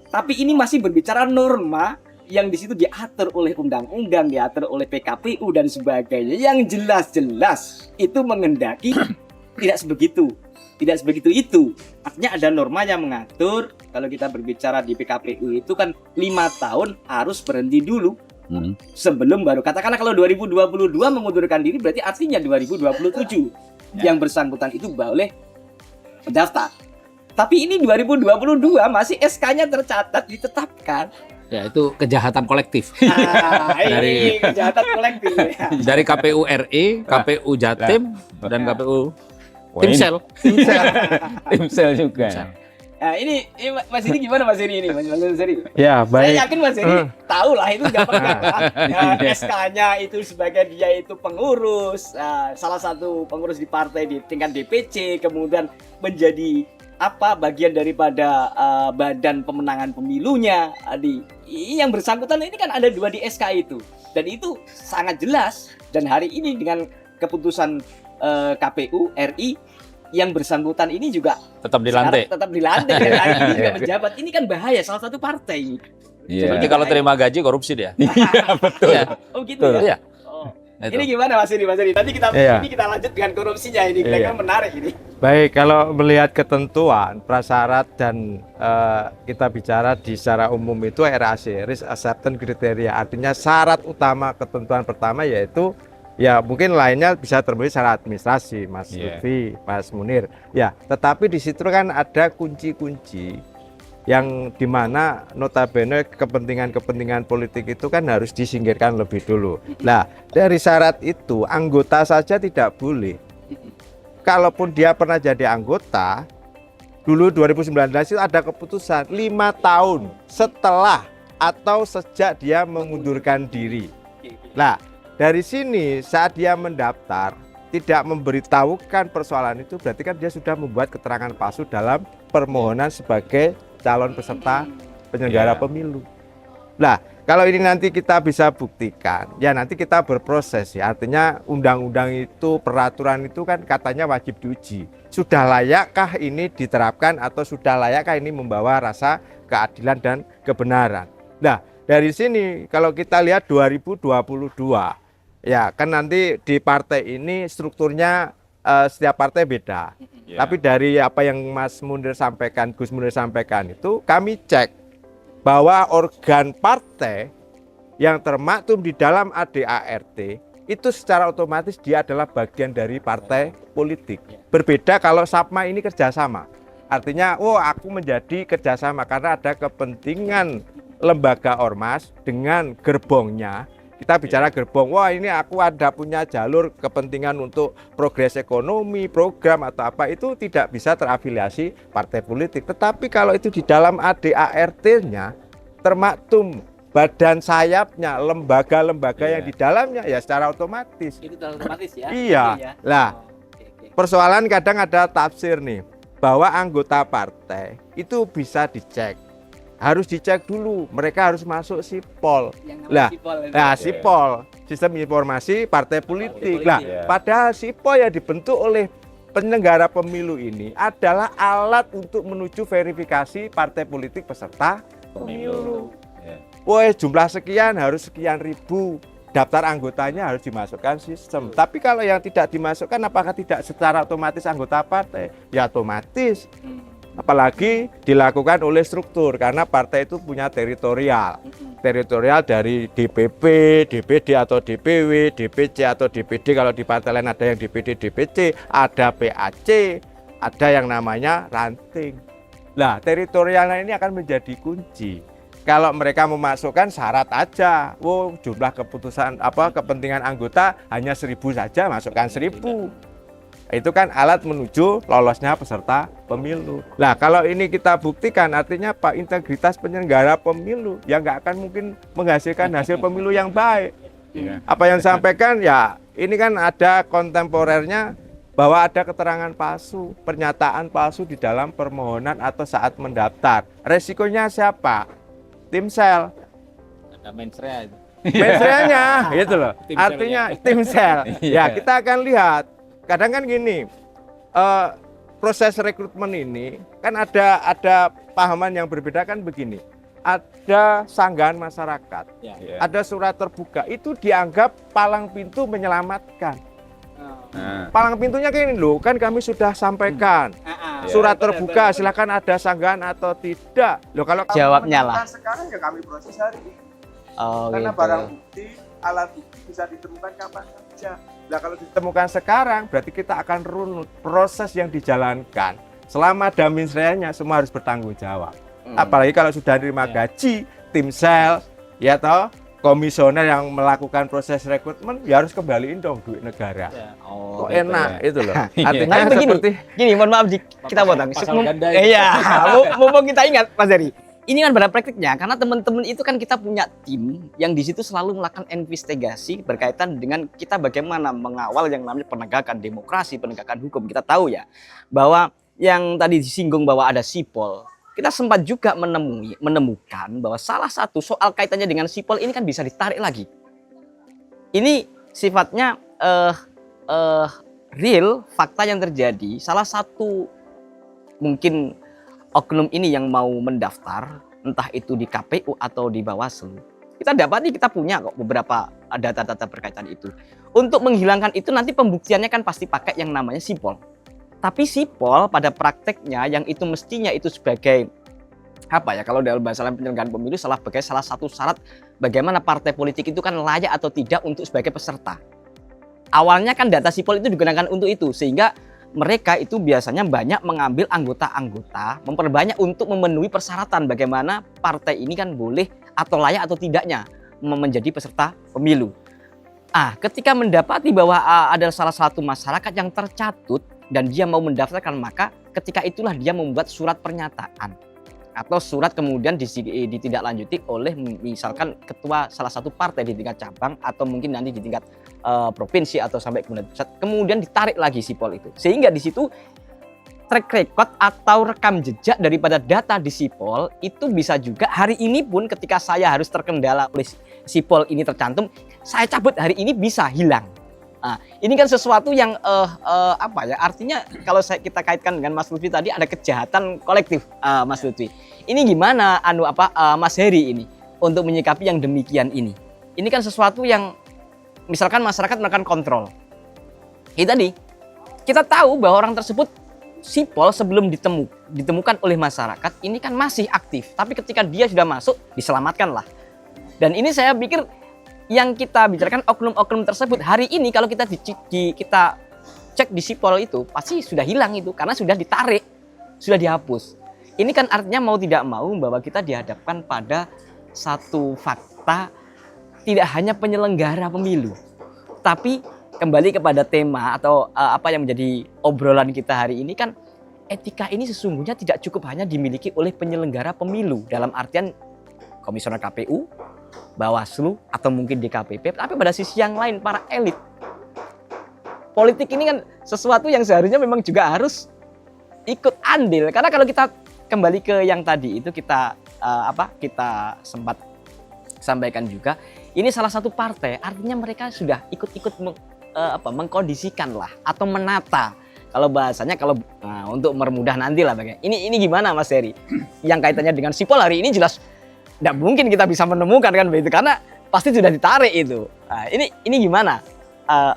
tapi ini masih berbicara norma yang di situ diatur oleh undang-undang, diatur oleh PKPU dan sebagainya, yang jelas-jelas itu mengendaki tidak sebegitu itu. Artinya ada norma yang mengatur kalau kita berbicara di PKPU itu kan 5 tahun harus berhenti dulu sebelum baru, katakanlah kalau 2022 mengundurkan diri berarti artinya 2027 yang bersangkutan itu boleh mendaftar. Tapi ini 2022 masih SK-nya tercatat ditetapkan. Ya, itu kejahatan kolektif. Ini kejahatan kolektif ya. Dari KPU RI, KPU Jatim, dan KPU Wah, ini Timsel. Timsel juga. Nah, ini Mas Heri gimana Mas Heri ini? Mas Heri. Ya, baik. Saya yakin Mas Heri tahu lah itu nggak pernah SK-nya itu sebagai dia itu pengurus, salah satu pengurus di partai di tingkat DPC, kemudian menjadi bagian daripada badan pemenangan pemilunya. Yang bersangkutan ini kan ada 2 di SK itu, dan itu sangat jelas. Dan hari ini dengan keputusan KPU RI yang bersangkutan ini juga Tetap dilantik. tetap dilantik dan hari ini juga menjabat. Ini kan bahaya salah satu partai. Iya. Berarti kalau terima gaji korupsi dia. Iya, betul. Iya. Oh gitu Betul. ya. Iya. Oh. Itu. Ini gimana Mas Heri? Nanti kita Iya. ini kita lanjut dengan korupsinya ini. Kira-kira menarik ini. Baik, kalau melihat ketentuan, prasyarat dan kita bicara di secara umum itu RAC, Risk Acceptance Criteria. Artinya syarat utama ketentuan pertama yaitu ya mungkin lainnya bisa terpenuhi secara administrasi, Mas Lutfi, Mas Munir. Ya, tetapi di situ kan ada kunci-kunci yang dimana notabene kepentingan-kepentingan politik itu kan harus disingkirkan lebih dulu. Nah, dari syarat itu anggota saja tidak boleh. Kalaupun dia pernah jadi anggota, dulu 2019 itu ada keputusan 5 tahun setelah atau sejak dia mengundurkan diri. Nah, dari sini saat dia mendaftar tidak memberitahukan persoalan itu, berarti kan dia sudah membuat keterangan palsu dalam permohonan sebagai calon peserta penyelenggara pemilu. Nah, kalau ini nanti kita bisa buktikan, ya nanti kita berproses ya. Artinya undang-undang itu, peraturan itu kan katanya wajib diuji. Sudah layakkah ini diterapkan atau sudah layakkah ini membawa rasa keadilan dan kebenaran. Nah, dari sini kalau kita lihat 2022, ya kan nanti di partai ini strukturnya setiap partai beda. Tapi dari apa yang Mas Munir sampaikan, Gus Munir sampaikan itu kami cek bahwa organ partai yang termaktub di dalam ADART itu secara otomatis dia adalah bagian dari partai politik. Berbeda kalau SAPMA ini kerjasama. Artinya, aku menjadi kerjasama karena ada kepentingan lembaga ormas dengan gerbongnya. Kita bicara gerbong, ini aku ada punya jalur kepentingan untuk progres ekonomi, program atau apa, itu tidak bisa terafiliasi partai politik. Tetapi kalau itu di dalam ADART-nya termaktum badan sayapnya, lembaga-lembaga yang di dalamnya, ya secara otomatis. Itu otomatis ya. Iya. Lah, persoalan kadang ada tafsir nih, bahwa anggota partai itu bisa dicek. Harus dicek dulu, mereka harus masuk SIPOL. Lah, SIPOL, Sistem Informasi Partai Politik. Lah, padahal SIPOL yang dibentuk oleh penyelenggara pemilu ini adalah alat untuk menuju verifikasi partai politik peserta pemilu. Jumlah sekian harus sekian ribu, daftar anggotanya harus dimasukkan sistem. Tapi kalau yang tidak dimasukkan, apakah tidak secara otomatis anggota partai? Ya otomatis. Apalagi dilakukan oleh struktur, karena partai itu punya teritorial dari DPP, DPD atau DPW, DPC atau DPD. Kalau di partai lain ada yang DPD, DPC, ada PAC, ada yang namanya ranting. Nah, teritorialnya ini akan menjadi kunci. Kalau mereka memasukkan syarat aja, jumlah kepentingan anggota hanya 1.000 saja, masukkan 1.000. Itu kan alat menuju lolosnya peserta pemilu. Nah, kalau ini kita buktikan, artinya apa? Integritas penyelenggara pemilu yang nggak akan mungkin menghasilkan hasil pemilu yang baik. Apa yang disampaikan ya, ini kan ada kontemporernya bahwa ada keterangan palsu, pernyataan palsu di dalam permohonan atau saat mendaftar. Resikonya siapa? Timsel. Ada mensrea itu. Mensreanya, gitu loh. Artinya Timsel. Ya, kita akan lihat. Kadang kan gini, proses rekrutmen ini kan ada pahaman yang berbeda kan begini. ada sanggahan masyarakat, Ya. ada surat terbuka, itu dianggap palang pintu menyelamatkan. Nah, Palang pintunya kayak ini loh, kan kami sudah sampaikan. Surat terbuka, silakan ada sanggahan atau tidak. Loh kalau kamu Jawabnya menentang lah. sekarang ya kami proses hari ini. Oh, Karena gitu. barang bukti, alat bukti bisa ditemukan kapan saja. Nah kalau ditemukan sekarang, berarti kita akan runut proses yang dijalankan. Selama ada mensreanya, semua harus bertanggung jawab. Apalagi kalau sudah terima gaji, tim sel, ya toh, komisioner yang melakukan proses rekrutmen, ya harus kembaliin dong duit negara. Oh, Kok gitu enak ya. itu loh. Artinya Tapi begini, seperti gini, mohon maaf kita potong. pasal ganda itu. Iya, mumpung kita ingat Mas Heri. Ini kan pada praktiknya karena teman-teman itu kan kita punya tim yang di situ selalu melakukan investigasi berkaitan dengan kita bagaimana mengawal yang namanya penegakan demokrasi, penegakan hukum. Kita tahu ya bahwa yang tadi disinggung bahwa ada sipol. Kita sempat juga menemukan bahwa salah satu soal kaitannya dengan sipol ini kan bisa ditarik lagi. Ini sifatnya real fakta yang terjadi. Salah satu mungkin oknum ini yang mau mendaftar, entah itu di KPU atau di Bawaslu. Kita dapati kita punya kok beberapa data-data berkaitan itu. Untuk menghilangkan itu nanti pembuktiannya kan pasti pakai yang namanya sipol. Tapi sipol pada prakteknya yang itu mestinya itu sebagai apa ya, kalau dalam bahasa penyelenggaraan pemilu sebagai salah satu syarat bagaimana partai politik itu kan layak atau tidak untuk sebagai peserta. Awalnya kan data sipol itu digunakan untuk itu, sehingga mereka itu biasanya banyak mengambil anggota-anggota, memperbanyak untuk memenuhi persyaratan bagaimana partai ini kan boleh atau layak atau tidaknya menjadi peserta pemilu. Ketika mendapati bahwa ada salah satu masyarakat yang tercatut dan dia mau mendaftarkan, maka ketika itulah dia membuat surat pernyataan atau surat kemudian ditindaklanjuti oleh misalkan ketua salah satu partai di tingkat cabang atau mungkin nanti di tingkat provinsi atau sampai kemudian pusat, kemudian ditarik lagi sipol itu, sehingga di situ track record atau rekam jejak daripada data di sipol itu bisa juga hari ini pun ketika saya harus terkendala oleh sipol ini tercantum, saya cabut hari ini bisa hilang. Ini kan sesuatu yang apa ya, artinya kalau kita kaitkan dengan Mas Lutfi tadi ada kejahatan kolektif, Mas Lutfi. Ini gimana Mas Heri ini untuk menyikapi yang demikian ini? Ini kan sesuatu yang misalkan masyarakat melakukan kontrol. Kita tahu bahwa orang tersebut sipol sebelum ditemukan oleh masyarakat ini kan masih aktif, tapi ketika dia sudah masuk diselamatkan lah. Dan ini saya pikir yang kita bicarakan oknum-oknum tersebut hari ini kalau kita cek di sipol itu pasti sudah hilang itu karena sudah ditarik, sudah dihapus. Ini kan artinya mau tidak mau bahwa kita dihadapkan pada satu fakta, tidak hanya penyelenggara pemilu, tapi kembali kepada tema atau apa yang menjadi obrolan kita hari ini kan, etika ini sesungguhnya tidak cukup hanya dimiliki oleh penyelenggara pemilu dalam artian komisioner KPU, Bawaslu atau mungkin DKPP, tapi pada sisi yang lain para elit. Politik ini kan sesuatu yang seharusnya memang juga harus ikut andil, karena kalau kita kembali ke yang tadi itu kita sempat sampaikan juga, ini salah satu partai artinya mereka sudah ikut-ikut mengkondisikan lah atau menata. Kalau bahasanya untuk mempermudah nanti lah bagaimana. Ini gimana Mas Heri? Yang kaitannya dengan sipol hari ini jelas tidak mungkin kita bisa menemukan kan begitu karena pasti sudah ditarik itu. Ini gimana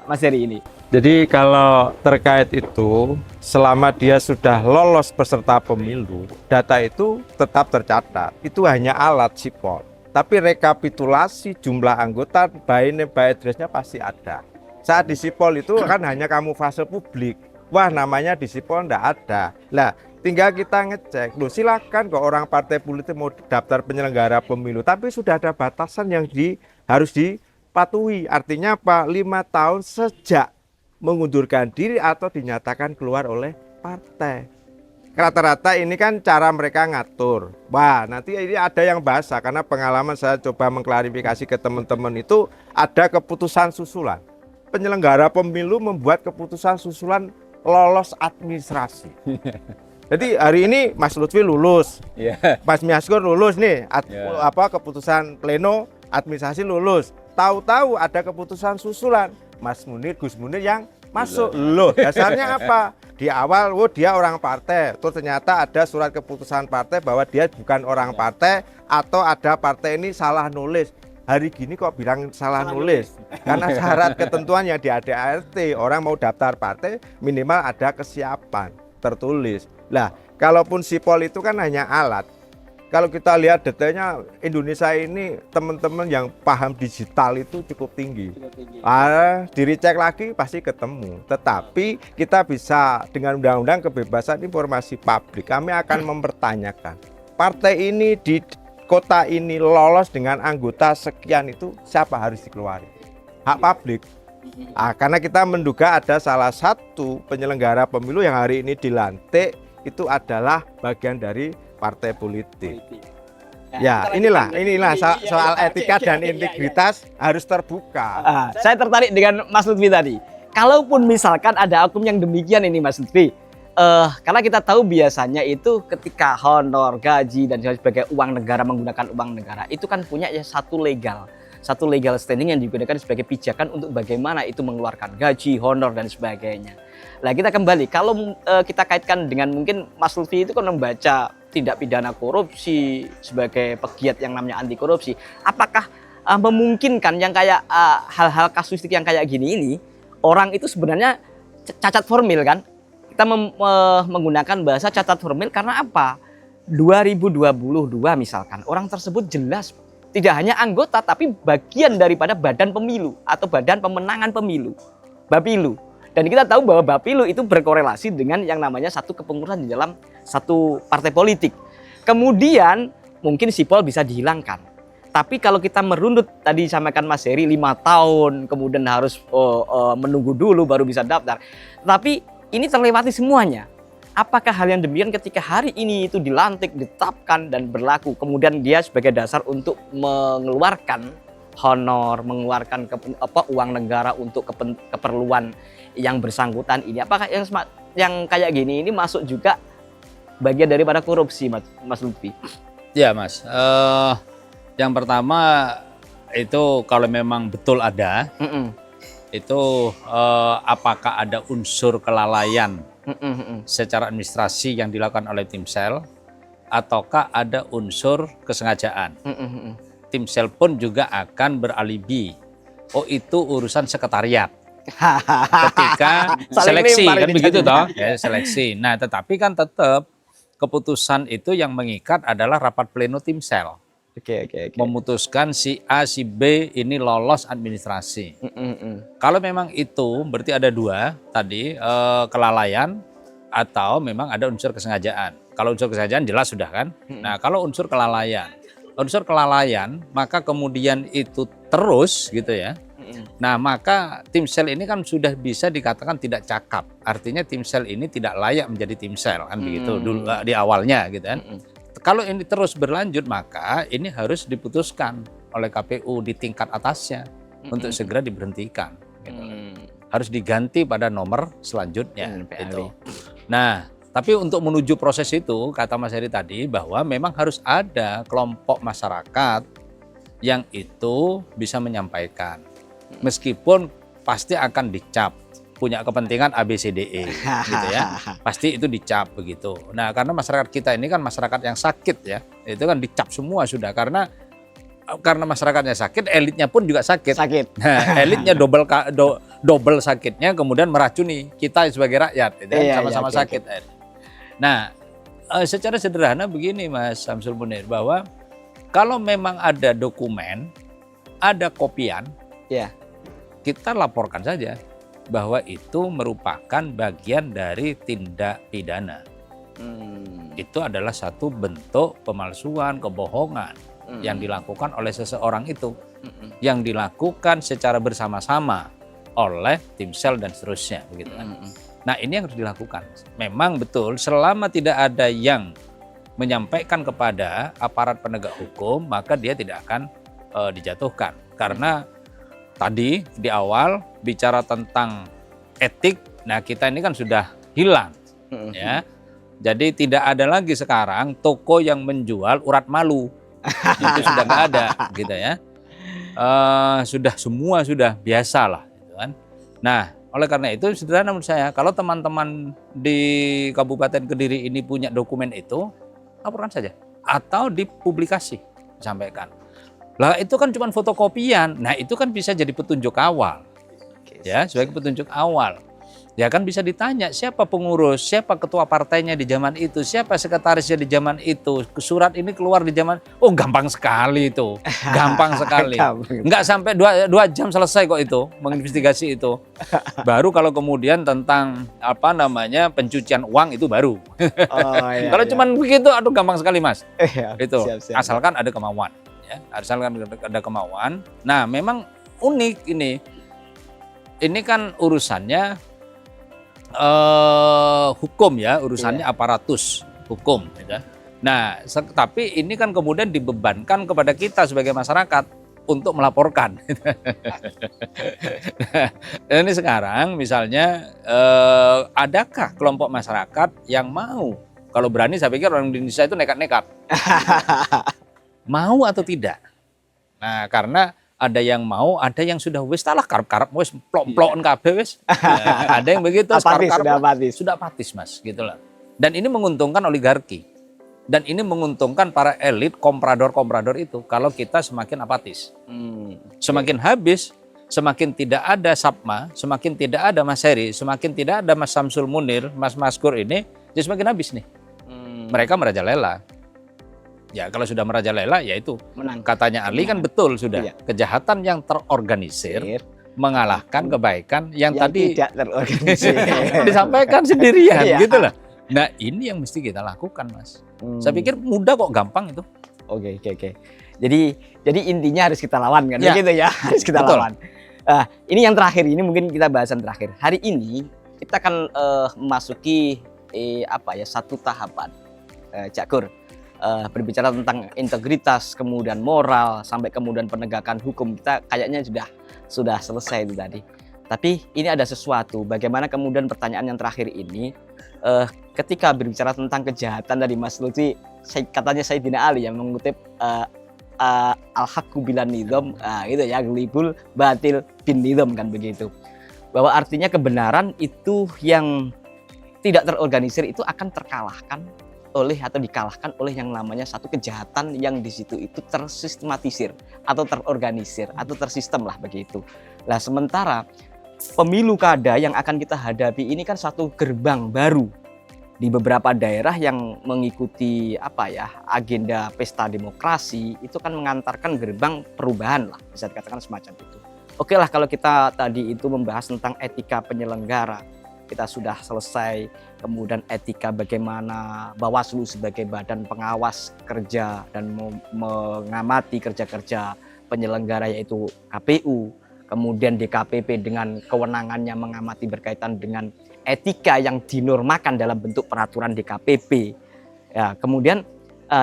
Mas Heri ini? Jadi kalau terkait itu, selama dia sudah lolos peserta pemilu, data itu tetap tercatat. Itu hanya alat sipol. Tapi rekapitulasi jumlah anggota, by name, by address-nya pasti ada. Saat di sipol itu kan hanya kamuflase publik. Wah, namanya di sipol enggak ada. Lah, tinggal kita ngecek. Loh, silakan kok orang partai politik mau daftar penyelenggara pemilu, tapi sudah ada batasan yang harus dipatuhi. Artinya apa? 5 tahun sejak mengundurkan diri atau dinyatakan keluar oleh partai. Rata-rata ini kan cara mereka ngatur. Wah, nanti ini ada yang basah karena pengalaman saya coba mengklarifikasi ke teman-teman itu ada keputusan susulan. Penyelenggara pemilu membuat keputusan susulan lolos administrasi. Jadi hari ini Mas Lutfi lulus, Mas Miaskur lulus nih, keputusan pleno administrasi lulus. Tahu-tahu ada keputusan susulan, Mas Munir, Gus Munir yang masuk. Loh, dasarnya apa? di awal, oh dia orang partai, terus ternyata ada surat keputusan partai bahwa dia bukan orang partai, atau ada partai ini salah nulis. Hari gini kok bilang salah nulis? Karena syarat ketentuan yang di ADART, orang mau daftar partai minimal ada kesiapan tertulis. Lah, kalaupun sipol itu kan hanya alat. Kalau kita lihat detailnya, Indonesia ini teman-teman yang paham digital itu cukup tinggi. Diricek lagi pasti ketemu. Tetapi kita bisa dengan undang-undang kebebasan informasi publik, kami akan mempertanyakan partai ini di kota ini lolos dengan anggota sekian, itu siapa harus dikeluarin? Hak publik. Karena kita menduga ada salah satu penyelenggara pemilu yang hari ini dilantik itu adalah bagian dari partai politik. Ya, inilah soal etika dan integritas harus terbuka. Saya tertarik dengan Mas Lutfi tadi. Kalaupun misalkan ada oknum yang demikian ini Mas Lutfi, karena kita tahu biasanya itu ketika honor, gaji dan sebagainya uang negara, menggunakan uang negara itu kan punya ya satu legal standing yang digunakan sebagai pijakan untuk bagaimana itu mengeluarkan gaji, honor dan sebagainya. Nah kita kembali, kalau kita kaitkan dengan mungkin Mas Lutfi itu kan membaca tindak pidana korupsi sebagai pegiat yang namanya anti korupsi, apakah memungkinkan yang kayak hal-hal kasuistik yang kayak gini ini orang itu sebenarnya cacat formil kan? Kita menggunakan bahasa cacat formil karena apa? 2022 misalkan orang tersebut jelas tidak hanya anggota tapi bagian daripada badan pemilu atau badan pemenangan pemilu, Bapilu. Dan kita tahu bahwa Bapilu itu berkorelasi dengan yang namanya satu kepengurusan di dalam satu partai politik. Kemudian mungkin sipol bisa dihilangkan. Tapi kalau kita merundut tadi sampaikan Mas Heri 5 tahun kemudian harus menunggu dulu baru bisa daftar. Tapi ini terlewati semuanya. Apakah hal yang demikian ketika hari ini itu dilantik, ditetapkan dan berlaku, kemudian dia sebagai dasar untuk mengeluarkan honor, mengeluarkan uang negara untuk keperluan yang bersangkutan ini, apakah yang kayak gini ini masuk juga bagian daripada korupsi, Mas Lutfi? Ya Mas, yang pertama itu kalau memang betul ada, itu apakah ada unsur kelalaian secara administrasi yang dilakukan oleh tim sel, ataukah ada unsur kesengajaan? Tim sel pun juga akan beralibi, oh itu urusan sekretariat ketika seleksi kan begitu toh ya, seleksi. Nah tetapi kan tetap keputusan itu yang mengikat adalah rapat pleno tim sel. Oke. Memutuskan si A, si B ini lolos administrasi. Kalau memang itu berarti ada dua tadi, kelalaian atau memang ada unsur kesengajaan. Kalau unsur kesengajaan jelas sudah kan. Nah kalau unsur kelalaian maka kemudian itu terus gitu ya. Nah maka tim sel ini kan sudah bisa dikatakan tidak cakap. Artinya tim sel ini tidak layak menjadi tim sel kan begitu dulu di awalnya gitu kan. Kalau ini terus berlanjut maka ini harus diputuskan oleh KPU di tingkat atasnya untuk segera diberhentikan. Gitu. Harus diganti pada nomor selanjutnya. Gitu. Nah, tapi untuk menuju proses itu kata Mas Heri tadi bahwa memang harus ada kelompok masyarakat yang itu bisa menyampaikan, meskipun pasti akan dicap punya kepentingan ABCDE gitu ya, pasti itu dicap begitu. Nah karena masyarakat kita ini kan masyarakat yang sakit ya, itu kan dicap semua sudah karena masyarakatnya sakit, elitnya pun juga sakit. Nah, elitnya double sakitnya, kemudian meracuni kita sebagai rakyat, itu sama-sama sakit. Nah secara sederhana begini Mas Samsul Munir, bahwa kalau memang ada dokumen, ada kopian, kita laporkan saja bahwa itu merupakan bagian dari tindak pidana. Itu adalah satu bentuk pemalsuan, kebohongan yang dilakukan oleh seseorang itu, yang dilakukan secara bersama-sama oleh tim sel dan seterusnya, begitu kan. Nah ini yang harus dilakukan. Memang betul, selama tidak ada yang menyampaikan kepada aparat penegak hukum, maka dia tidak akan dijatuhkan. Karena tadi di awal bicara tentang etik, nah kita ini kan sudah hilang, ya. Jadi tidak ada lagi sekarang toko yang menjual urat malu, itu sudah nggak ada, gitu ya. Sudah semua sudah biasa lah, gitu kan. Nah, Oleh karena itu sederhana menurut saya, kalau teman-teman di Kabupaten Kediri ini punya dokumen itu, laporkan saja. Atau dipublikasi, disampaikan. Lah itu kan cuma fotokopian, nah itu kan bisa jadi petunjuk awal. Ya, sebagai petunjuk awal. Ya kan bisa ditanya siapa pengurus, siapa ketua partainya di zaman itu, siapa sekretarisnya di zaman itu. Surat ini keluar di zaman, oh gampang sekali itu, gampang sekali. Nggak sampai 2 jam selesai kok itu, menginvestigasi itu. Baru kalau kemudian tentang apa namanya pencucian uang itu baru. Oh, iya, Kalau iya. cuman begitu, aduh gampang sekali mas. Iya, Itu siap. asalkan ada kemauan, ya. Asalkan ada kemauan. Nah memang unik ini. Ini kan urusannya hukum ya, urusannya aparatus hukum. Ya. Nah, tapi ini kan kemudian dibebankan kepada kita sebagai masyarakat untuk melaporkan. Dan ini sekarang misalnya adakah kelompok masyarakat yang mau, kalau berani saya pikir orang Indonesia itu nekat-nekat. Mau atau tidak? Nah, karena ada yang mau, ada yang sudah wis talah karep-karep wis plok-ploken kabeh wis. Ya, ada yang begitu Apatis, karep-karep sudah apatis. sudah apatis Mas, gitu lah. Dan ini menguntungkan oligarki. Dan ini menguntungkan para elit komprador-komprador itu kalau kita semakin apatis. Semakin habis, semakin tidak ada Sapma, semakin tidak ada Mas Heri, semakin tidak ada Mas Samsul Munir, Mas Maskur ini, ya semakin habis nih. Mereka merajalela. Ya kalau sudah merajalela ya itu Menang. katanya Ali kan betul sudah. Iya. Kejahatan yang terorganisir mengalahkan kebaikan yang tadi tidak terorganisir. disampaikan sendirian Iya. gitu lah. Nah ini yang mesti kita lakukan Mas. Saya pikir mudah kok, gampang itu. Oke. Jadi intinya harus kita lawan kan, Ya. begitu ya, harus kita Betul. lawan. Ini yang terakhir, ini mungkin kita bahasan terakhir. Hari ini kita akan memasuki satu tahapan, Cak Kur. Berbicara tentang integritas, kemudian moral, sampai kemudian penegakan hukum, kita kayaknya sudah selesai itu tadi. Tapi ini ada sesuatu, bagaimana kemudian pertanyaan yang terakhir ini, ketika berbicara tentang kejahatan dari Mas Lutfi, katanya Sayyidina Ali yang mengutip al-haqqu bilan nizam, gitu ya, glibul batil bin nizam kan begitu. Bahwa artinya kebenaran itu yang tidak terorganisir itu akan terkalahkan oleh atau dikalahkan oleh yang namanya satu kejahatan yang di situ itu tersistematisir atau terorganisir atau tersistem lah begitu. Nah sementara pemilu kada yang akan kita hadapi ini kan satu gerbang baru di beberapa daerah yang mengikuti agenda pesta demokrasi itu kan mengantarkan gerbang perubahan lah, bisa dikatakan semacam itu. Oke lah kalau kita tadi itu membahas tentang etika penyelenggara, kita sudah selesai. Kemudian etika bagaimana Bawaslu sebagai badan pengawas kerja dan mengamati kerja-kerja penyelenggara yaitu KPU. Kemudian DKPP dengan kewenangannya mengamati berkaitan dengan etika yang dinormakan dalam bentuk peraturan DKPP. Ya, kemudian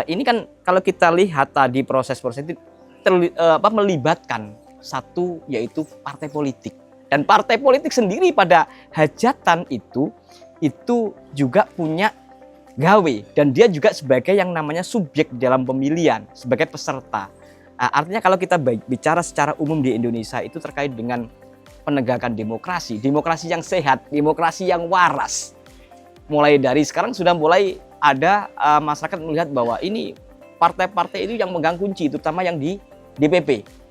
ini kan kalau kita lihat tadi proses-proses itu melibatkan satu yaitu partai politik. Dan partai politik sendiri pada hajatan itu juga punya gawe, dan dia juga sebagai yang namanya subjek dalam pemilihan, sebagai peserta. Artinya kalau kita bicara secara umum di Indonesia itu terkait dengan penegakan demokrasi yang sehat, demokrasi yang waras. Mulai dari sekarang sudah mulai ada masyarakat melihat bahwa ini partai-partai itu yang megang kunci, terutama yang di DPP.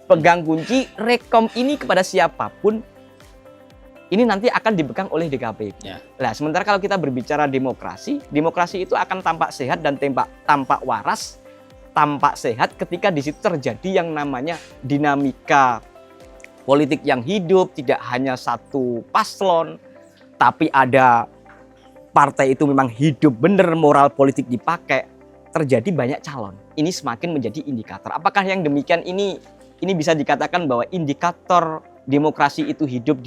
Pegang kunci rekom ini kepada siapapun, ini nanti akan dipegang oleh DKPP. Ya. Nah, sementara kalau kita berbicara demokrasi itu akan tampak sehat dan tampak waras, tampak sehat ketika di situ terjadi yang namanya dinamika politik yang hidup, tidak hanya satu paslon, tapi ada partai itu memang hidup benar, moral politik dipakai, terjadi banyak calon. Ini semakin menjadi indikator. Apakah yang demikian ini bisa dikatakan bahwa indikator demokrasi itu hidup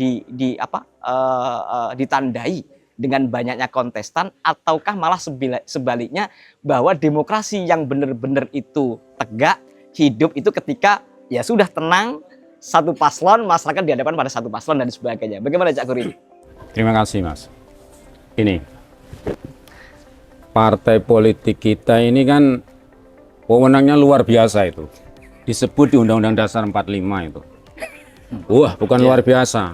ditandai dengan banyaknya kontestan, ataukah malah sebaliknya bahwa demokrasi yang benar-benar itu tegak hidup itu ketika ya sudah tenang satu paslon, masyarakat dihadapkan pada satu paslon dan sebagainya. Bagaimana Cak Kur ini? Terima kasih Mas. Ini partai politik kita ini kan wewenangnya luar biasa itu. Disebut di Undang-Undang Dasar 45 itu. Wah, bukan luar biasa.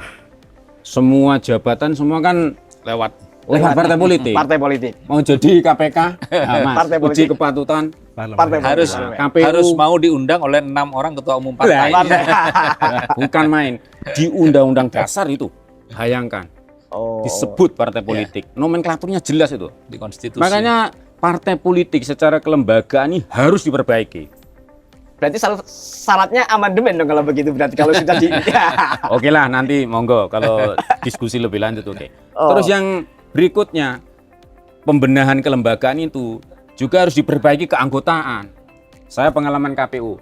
semua jabatan semua kan lewat lewat partai politik. Partai politik. Mau jadi KPK, nah, Mas, Partai uji politik. kepatutan, Partai harus politik. KPU. harus mau diundang oleh 6 orang ketua umum partai. bukan main. Di Undang-Undang Dasar itu, bayangkan, Oh. disebut partai politik. Nomenklaturnya jelas itu. Di konstitusi. Makanya partai politik secara kelembagaan ini harus diperbaiki. Berarti syaratnya amandemen dong kalau begitu, berarti kalau sudah di Oke lah, nanti monggo kalau diskusi lebih lanjut, oke. Oh. Terus yang berikutnya, pembenahan kelembagaan itu juga harus diperbaiki keanggotaan. Saya pengalaman KPU,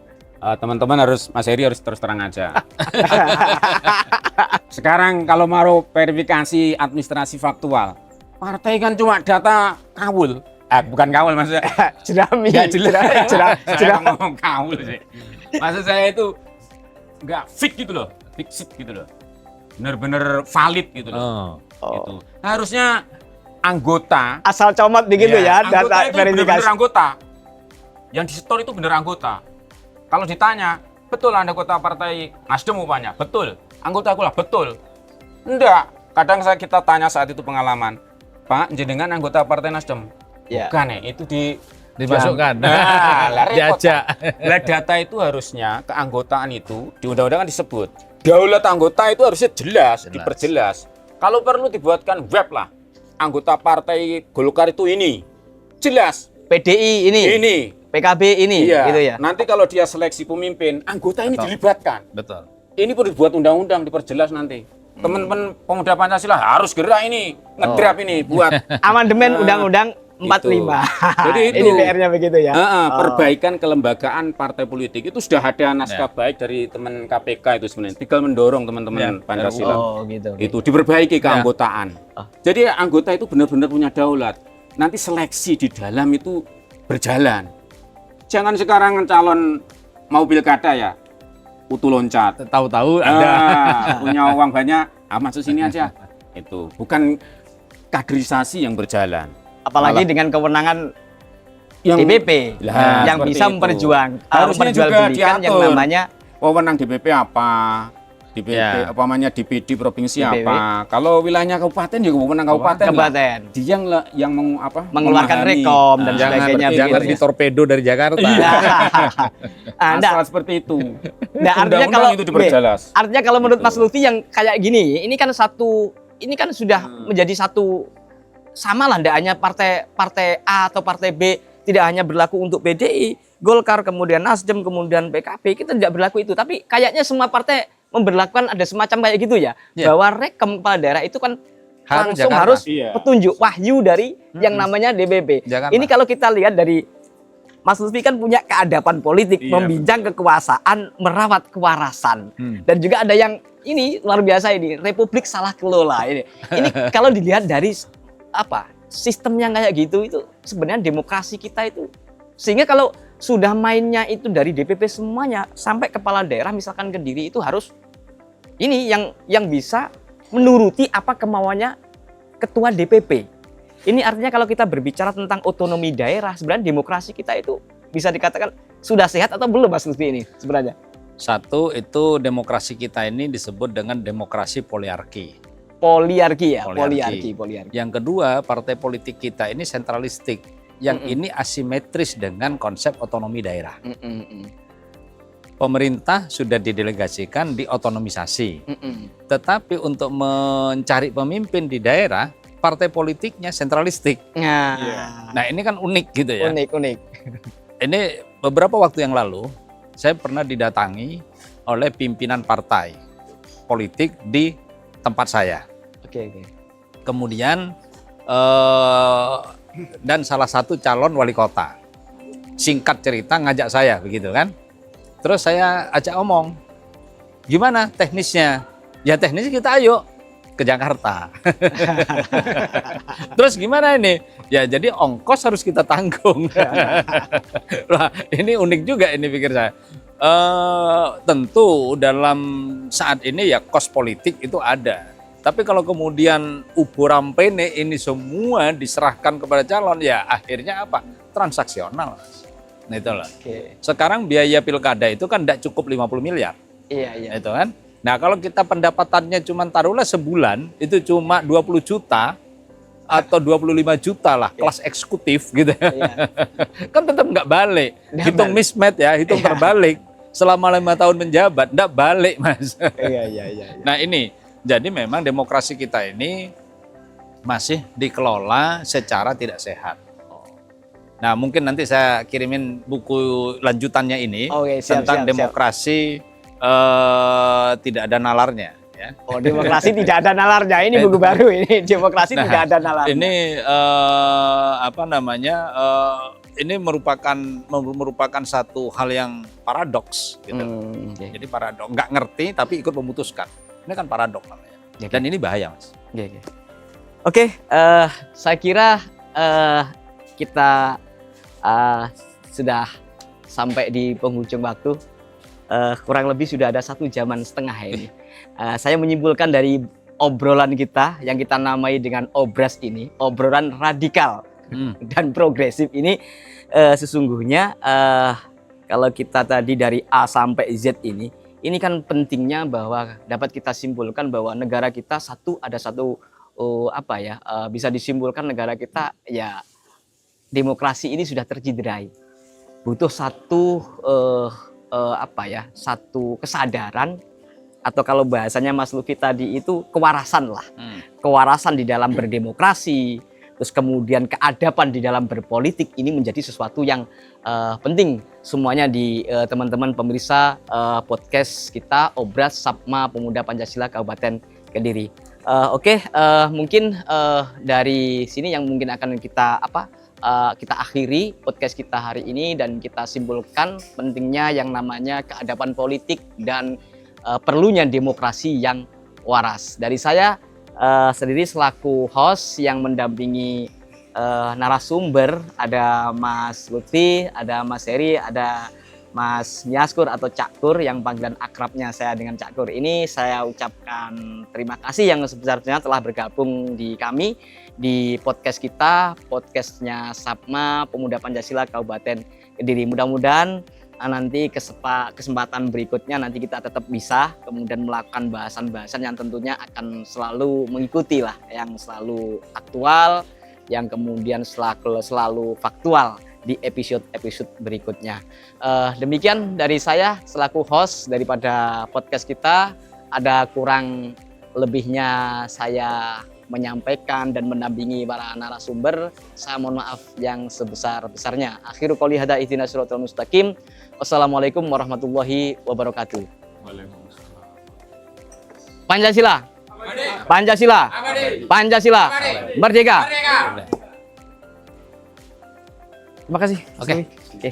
teman-teman harus, Mas Heri harus terus terang aja. Sekarang kalau mau verifikasi administrasi faktual, partai kan cuma data kawul. Bukan kawul maksudnya. jerami. Nggak jelas. Saya Jerami. ngomong kawul sih. Maksud saya itu nggak fit gitu loh, fixit gitu loh. Bener-bener valid gitu loh. Oh. Gitu. Harusnya anggota Asal comot begitu ya, anggota data itu verifikasi. bener-bener anggota. Yang di store itu bener anggota. Kalau ditanya, betul Anda anggota partai Nasdem upanya? Betul. Anggota aku lah, betul. Enggak. Kadang kita tanya saat itu pengalaman, Pak, jenengan anggota partai Nasdem? Ya. Bukan ya, itu Dimasukkan. Nah, lah repot. Diajak. Lah data itu harusnya keanggotaan itu di undang-undang kan disebut. Daulat anggota itu harusnya jelas, diperjelas. Kalau perlu dibuatkan web lah. Anggota partai Golkar itu ini. Jelas. PDI ini, PKB ini, Iya. gitu ya. Nanti kalau dia seleksi pemimpin, anggota ini Betul. dilibatkan. Betul. Ini pun dibuat undang-undang, diperjelas nanti. Teman-teman pemuda Pancasila harus gerak ini, ngedrap ini buat Amandemen Undang-Undang 45. Jadi itu. Ini PR-nya begitu ya. Perbaikan kelembagaan partai politik itu sudah ada naskah baik dari teman KPK itu sebenarnya. Tinggal mendorong teman-teman Pancasila. Oh, gitu. Itu diperbaiki keanggotaan. Jadi anggota itu benar-benar punya daulat. Nanti seleksi di dalam itu berjalan. Jangan sekarang calon mau pilkada ya, utuh loncat. Tahu-tahu ada Punya uang banyak, masuk sini aja. Itu bukan kaderisasi yang berjalan. Apalagi dengan kewenangan Yang DPP Lah, yang seperti bisa itu. Harusnya juga memperjualbelikan yang diatur. namanya wewenang DPP apa? DPP Ya. apamanya DPD provinsi DPW. apa? Kalau wilayahnya kabupaten juga wewenang kabupaten. lah. kabupaten Dia yang mengeluarkan memahami. rekom dan jangan sebagainya. jangan begitu ya. ditorpedo dari Jakarta. Enggak, Asal seperti itu. Nah, artinya Undang-undang kalau itu diperjelas. artinya kalau menurut Gitu. Mas Lutfi yang kayak gini, ini kan sudah menjadi satu sama lah, tidak hanya partai A atau partai B, tidak hanya berlaku untuk PDI, Golkar, kemudian Nasdem, kemudian PKB, kita tidak berlaku itu. Tapi kayaknya semua partai memberlakukan ada semacam kayak gitu ya, Ya. bahwa rekem kepala daerah itu kan Harus langsung Jakarta. harus Iya. petunjuk wahyu dari yang namanya DPP. Jakarta. Ini kalau kita lihat dari Mas Lutfi kan punya keadaban politik, Iya, membincang kekuasaan, merawat kewarasan. Hmm. Dan juga ada yang ini luar biasa ini, Republik salah kelola ini. Ini kalau dilihat dari sistem yang kayak gitu, itu sebenarnya demokrasi kita itu. Sehingga kalau sudah mainnya itu dari DPP semuanya sampai kepala daerah misalkan Kediri itu harus ini yang bisa menuruti apa kemauannya ketua DPP. Ini artinya kalau kita berbicara tentang otonomi daerah, sebenarnya demokrasi kita itu bisa dikatakan sudah sehat atau belum, Mas Lutfi ini sebenarnya? Satu, itu demokrasi kita ini disebut dengan demokrasi poliarki. Poliarki ya, Poliarki. poliarki. Yang kedua, partai politik kita ini sentralistik. Yang ini asimetris dengan konsep otonomi daerah. Pemerintah sudah didelegasikan, diotonomisasi. Tetapi untuk mencari pemimpin di daerah, partai politiknya sentralistik. Nah, ini kan unik gitu ya. Unik. Ini beberapa waktu yang lalu, saya pernah didatangi oleh pimpinan partai politik di tempat saya. Oke. Kemudian dan salah satu calon wali kota. Singkat cerita ngajak saya begitu kan. Terus saya ajak omong, gimana teknisnya? Ya teknisnya kita ayo ke Jakarta. Terus gimana ini? Ya jadi ongkos harus kita tanggung. Wah, ini unik juga ini pikir saya. Tentu dalam saat ini ya kos politik itu ada. Tapi kalau kemudian ubo rampene ini semua diserahkan kepada calon, ya akhirnya apa? Transaksional. Nah, itulah. Oke. Sekarang biaya pilkada itu kan tidak cukup 50 miliar. Iya. Itu kan. Nah, kalau kita pendapatannya cuma taruhlah sebulan itu cuma 20 juta atau 25 juta lah, kelas eksekutif gitu. Iya. Kan tetap nggak balik. Nggak Hitung balik. mismatch ya, hitung Iya. terbalik. Selama 5 tahun menjabat, nggak balik, Mas. Iya. Nah ini, jadi memang demokrasi kita ini masih dikelola secara tidak sehat. Nah mungkin nanti saya kirimin buku lanjutannya ini Oke, siap, tentang siap. demokrasi tidak ada nalarnya. Ya. Oh, demokrasi tidak ada nalarnya. Ini buku baru ini. Demokrasi Nah, tidak ada nalarnya. Ini apa namanya? Ini merupakan satu hal yang paradoks gitu. Oke. Jadi paradoks, nggak ngerti tapi ikut memutuskan. Ini kan paradoks namanya. Oke. Dan ini bahaya, Mas. Oke, saya kira kita sudah sampai di penghujung waktu. Kurang lebih sudah ada 1 jaman setengah ini. Saya menyimpulkan dari obrolan kita yang kita namai dengan obras ini, obrolan radikal dan progresif ini, sesungguhnya kalau kita tadi dari A sampai Z ini kan pentingnya bahwa dapat kita simpulkan bahwa negara kita bisa disimpulkan negara kita ya demokrasi ini sudah tercederai. Butuh satu kesadaran, atau kalau bahasanya Mas Lutfi tadi itu kewarasan lah. Kewarasan di dalam berdemokrasi, terus kemudian keadaban di dalam berpolitik ini menjadi sesuatu yang penting semuanya di teman-teman pemirsa podcast kita Obras Sapma Pemuda Pancasila Kabupaten Kediri. Mungkin dari sini yang mungkin akan kita akhiri podcast kita hari ini dan kita simpulkan pentingnya yang namanya keadaban politik dan perlunya demokrasi yang waras. Dari saya sendiri selaku host yang mendampingi narasumber, ada Mas Lutfi, ada Mas Heri, ada Mas Nyaskur atau Cak Kur yang panggilan akrabnya saya dengan Cak Kur ini, saya ucapkan terima kasih yang sebesar-besarnya telah bergabung di kami di podcast kita, podcastnya Sapma Pemuda Pancasila Kabupaten Kediri. Mudah-mudahan nanti kesempatan berikutnya nanti kita tetap bisa kemudian melakukan bahasan-bahasan yang tentunya akan selalu mengikuti lah, yang selalu aktual, yang kemudian selalu faktual di episode-episode berikutnya. Demikian dari saya selaku host daripada podcast kita. Ada kurang lebihnya saya menyampaikan dan mendampingi para narasumber. Saya mohon maaf yang sebesar-besarnya. Akhiru qouli hadza ihdinas siratal mustaqim. Wassalamualaikum warahmatullahi wabarakatuh. Pancasila. Pancasila. Pancasila. Merdeka. Terima kasih. Oke. Oke.